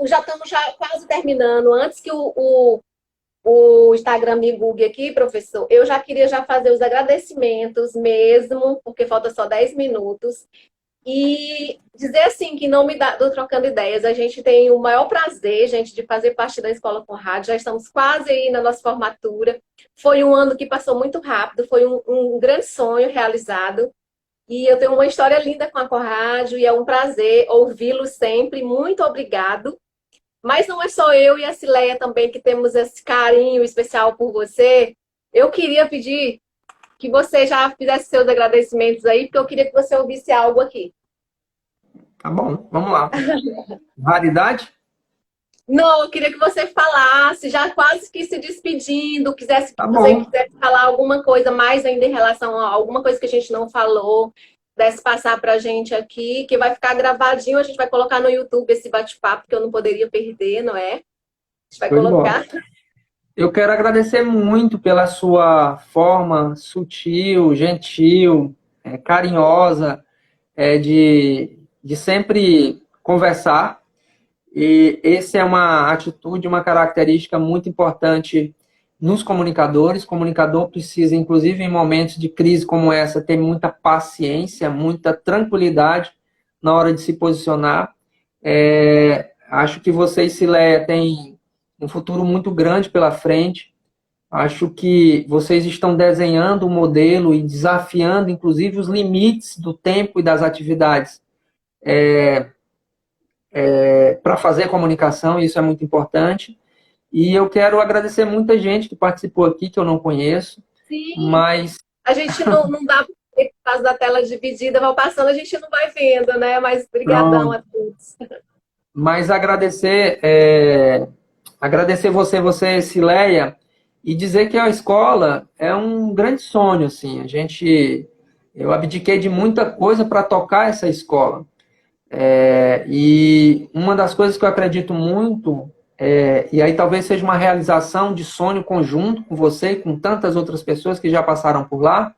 já estamos quase terminando. Antes que o Instagram me bugue aqui, professor, eu já queria fazer os agradecimentos mesmo, porque falta só 10 minutos. E dizer assim, que em nome do Trocando Ideias, a gente tem o maior prazer, gente, de fazer parte da Escola Conrad. Já estamos quase aí na nossa formatura. Foi um ano que passou muito rápido, foi um grande sonho realizado. E eu tenho uma história linda com a Conrad e é um prazer ouvi-lo sempre. Muito obrigado. Mas não é só eu e a Cileia também que temos esse carinho especial por você. Eu queria pedir que você já fizesse seus agradecimentos aí, porque eu queria que você ouvisse algo aqui. Tá bom, vamos lá. Raridade? Não, eu queria que você falasse, já quase que se despedindo, Tá você bom. quisesse falar alguma coisa mais ainda em relação a alguma coisa que a gente não falou, pudesse passar pra gente aqui, que vai ficar gravadinho, a gente vai colocar no YouTube esse bate-papo que eu não poderia perder, não é? A gente vai Foi de bola. colocar. Eu quero agradecer muito pela sua forma sutil, gentil, carinhosa, de sempre conversar. E essa é uma atitude, uma característica muito importante nos comunicadores. O comunicador precisa, inclusive em momentos de crise como essa, ter muita paciência, muita tranquilidade na hora de se posicionar. Acho que você e Cileia têm um futuro muito grande pela frente. Acho que vocês estão desenhando um modelo e desafiando, inclusive, os limites do tempo e das atividades para fazer comunicação, e isso é muito importante. E eu quero agradecer muita gente que participou aqui, que eu não conheço, Sim, mas a gente não dá por causa da tela dividida, vai passando, a gente não vai vendo, né? Mas brigadão pronto. a todos. Mas agradecer você, Cileia, e dizer que a escola é um grande sonho, assim. Eu abdiquei de muita coisa para tocar essa escola. E uma das coisas que eu acredito muito, e aí talvez seja uma realização de sonho conjunto com você e com tantas outras pessoas que já passaram por lá,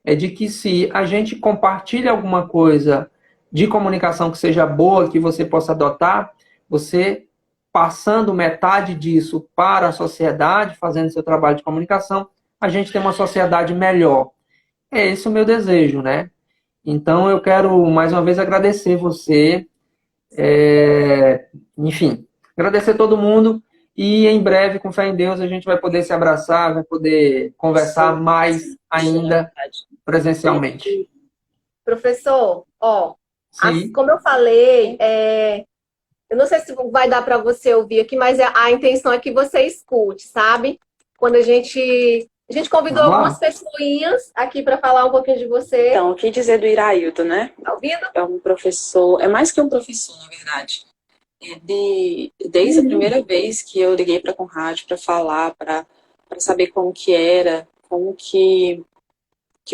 é de que se a gente compartilha alguma coisa de comunicação que seja boa, que você possa adotar, você passando metade disso para a sociedade, fazendo seu trabalho de comunicação, a gente tem uma sociedade melhor. É esse o meu desejo, né? Então, eu quero, mais uma vez, agradecer você, enfim, agradecer todo mundo e, em breve, com fé em Deus, a gente vai poder se abraçar, vai poder conversar mais ainda presencialmente. Professor, ó, Sim, como eu falei, eu não sei se vai dar para você ouvir aqui, mas a intenção é que você escute, sabe? Quando a gente convidou vamos algumas lá? pessoinhas aqui para falar um pouquinho de você. Então, o que dizer do Iraildo, né? Tá ouvindo? É um professor, é mais que um professor, na verdade. Desde a primeira vez que eu liguei para a Conrad para falar, para saber como que era, como que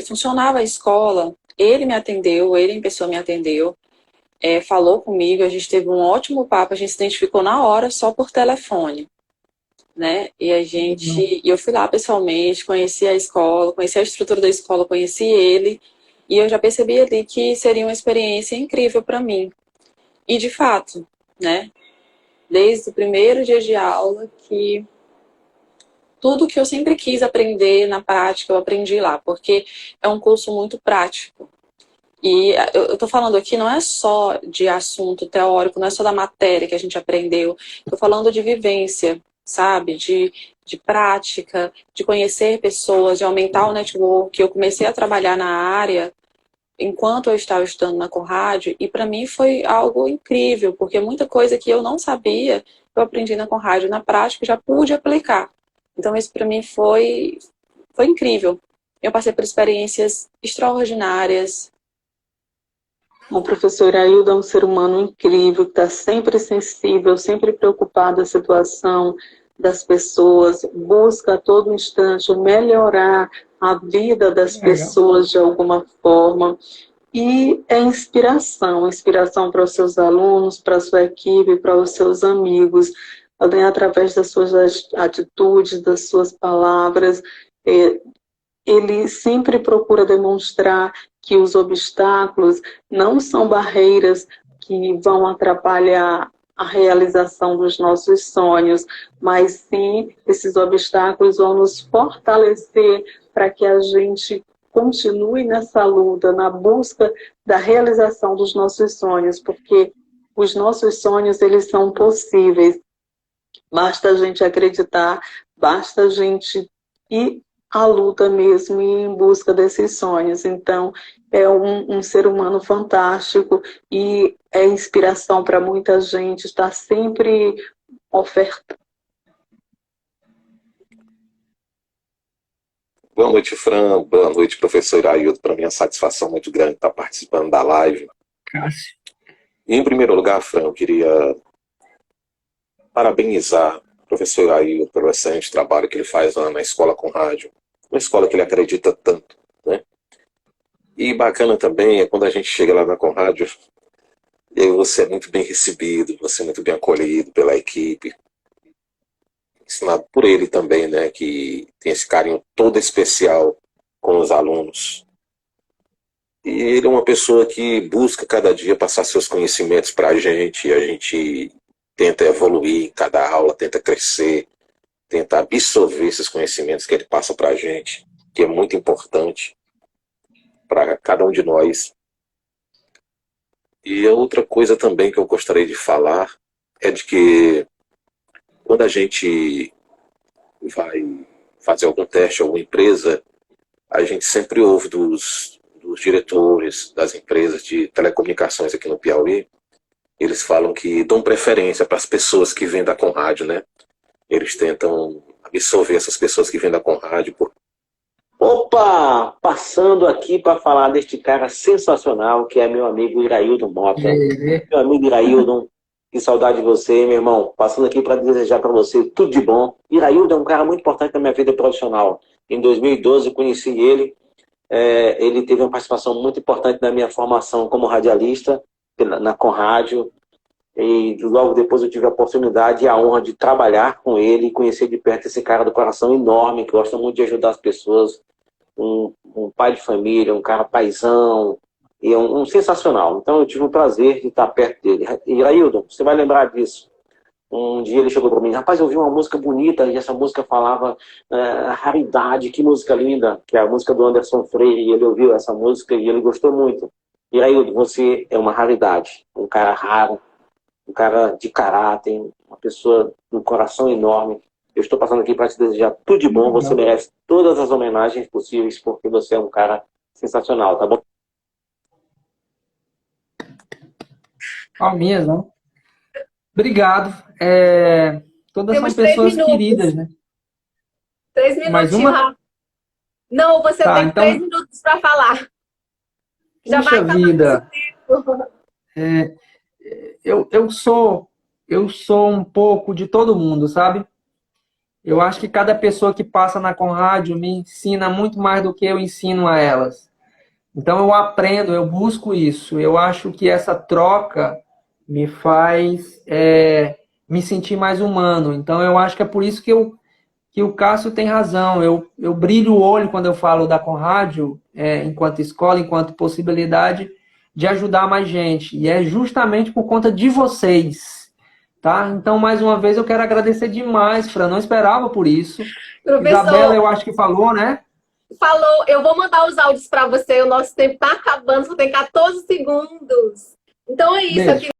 funcionava a escola, ele me atendeu, ele em pessoa me atendeu, falou comigo, a gente teve um ótimo papo, a gente se identificou na hora, só por telefone, né? E eu fui lá pessoalmente, conheci a escola, conheci a estrutura da escola, conheci ele, e eu já percebi ali que seria uma experiência incrível para mim. E de fato, né? Desde o primeiro dia de aula, que tudo que eu sempre quis aprender na prática, eu aprendi lá, porque é um curso muito prático. E eu estou falando aqui não é só de assunto teórico, não é só da matéria que a gente aprendeu, estou falando de vivência, sabe? De prática, de conhecer pessoas, de aumentar o network. Eu comecei a trabalhar na área enquanto eu estava estudando na Conrad, e para mim foi algo incrível, porque muita coisa que eu não sabia, eu aprendi na Conrad, na prática já pude aplicar. Então isso para mim foi incrível. Eu passei por experiências extraordinárias. O professor Iraildo é um ser humano incrível, que está sempre sensível, sempre preocupado com a situação das pessoas, busca a todo instante melhorar a vida das pessoas de alguma forma. E é inspiração para os seus alunos, para a sua equipe, para os seus amigos, também através das suas atitudes, das suas palavras. Ele sempre procura demonstrar que os obstáculos não são barreiras que vão atrapalhar a realização dos nossos sonhos, mas sim esses obstáculos vão nos fortalecer para que a gente continue nessa luta, na busca da realização dos nossos sonhos, porque os nossos sonhos, eles são possíveis. Basta a gente acreditar, basta a gente ir à luta mesmo e ir em busca desses sonhos. Então, é um ser humano fantástico e é inspiração para muita gente, está sempre ofertando. Boa noite, Fran. Boa noite, professor Iraildo. Para mim é uma satisfação muito grande estar participando da live. Cássio. E, em primeiro lugar, Fran, eu queria parabenizar o professor Iraildo pelo excelente trabalho que ele faz lá na Escola Conrad, uma escola que ele acredita tanto, né? E bacana também é quando a gente chega lá na Conrad, você é muito bem recebido, você é muito bem acolhido pela equipe, ensinado por ele também, né, que tem esse carinho todo especial com os alunos. E ele é uma pessoa que busca cada dia passar seus conhecimentos para a gente tenta evoluir em cada aula, tenta crescer, tenta absorver esses conhecimentos que ele passa para a gente, que é muito importante para cada um de nós. E a outra coisa também que eu gostaria de falar é de que quando a gente vai fazer algum teste, alguma empresa, a gente sempre ouve dos diretores das empresas de telecomunicações aqui no Piauí, eles falam que dão preferência para as pessoas que vêm da Conrad, né? Eles tentam absorver essas pessoas que vêm da Conrad. Opa! Passando aqui para falar deste cara sensacional, que é meu amigo Iraildo Mota. Meu amigo Iraildo, que saudade de você, meu irmão. Passando aqui para desejar para você tudo de bom. Iraildo é um cara muito importante na minha vida profissional. Em 2012 eu conheci ele. Ele teve uma participação muito importante na minha formação como radialista na Conrádio. E logo depois eu tive a oportunidade e a honra de trabalhar com ele e conhecer de perto esse cara do coração enorme, que gosta muito de ajudar as pessoas, um pai de família, um cara paizão, e um sensacional. Então eu tive o prazer de estar perto dele. Iraildo, você vai lembrar disso. Um dia ele chegou para mim, rapaz, eu ouvi uma música bonita, e essa música falava raridade, que música linda, que é a música do Anderson Freire, e ele ouviu essa música e ele gostou muito. Iraildo, você é uma raridade, um cara raro, um cara de caráter, uma pessoa de um coração enorme. Eu estou passando aqui para te desejar tudo de bom. Você merece todas as homenagens possíveis, porque você é um cara sensacional, tá bom? Palminhas, não? Obrigado. Todas Temos são pessoas 3 minutos. queridas, né? 3 minutos, Mais uma? Rafa. Não, você Tá, tem então... 3 minutos para falar. Já Puxa vai acabar vida. esse tempo. Eu sou um pouco de todo mundo, sabe? Eu acho que cada pessoa que passa na Conrad me ensina muito mais do que eu ensino a elas. Então eu aprendo, eu busco isso. Eu acho que essa troca me faz me sentir mais humano. Então eu acho que é por isso que o Cássio tem razão. Eu brilho o olho quando eu falo da Conrad, enquanto escola, enquanto possibilidade de ajudar mais gente. E é justamente por conta de vocês. Tá? Então, mais uma vez, eu quero agradecer demais, Fran. Não esperava por isso. Professor... Isabela, eu acho que falou, né? Falou, eu vou mandar os áudios para você, o nosso tempo tá acabando, só tem 14 segundos. Então é isso, Beijo. aqui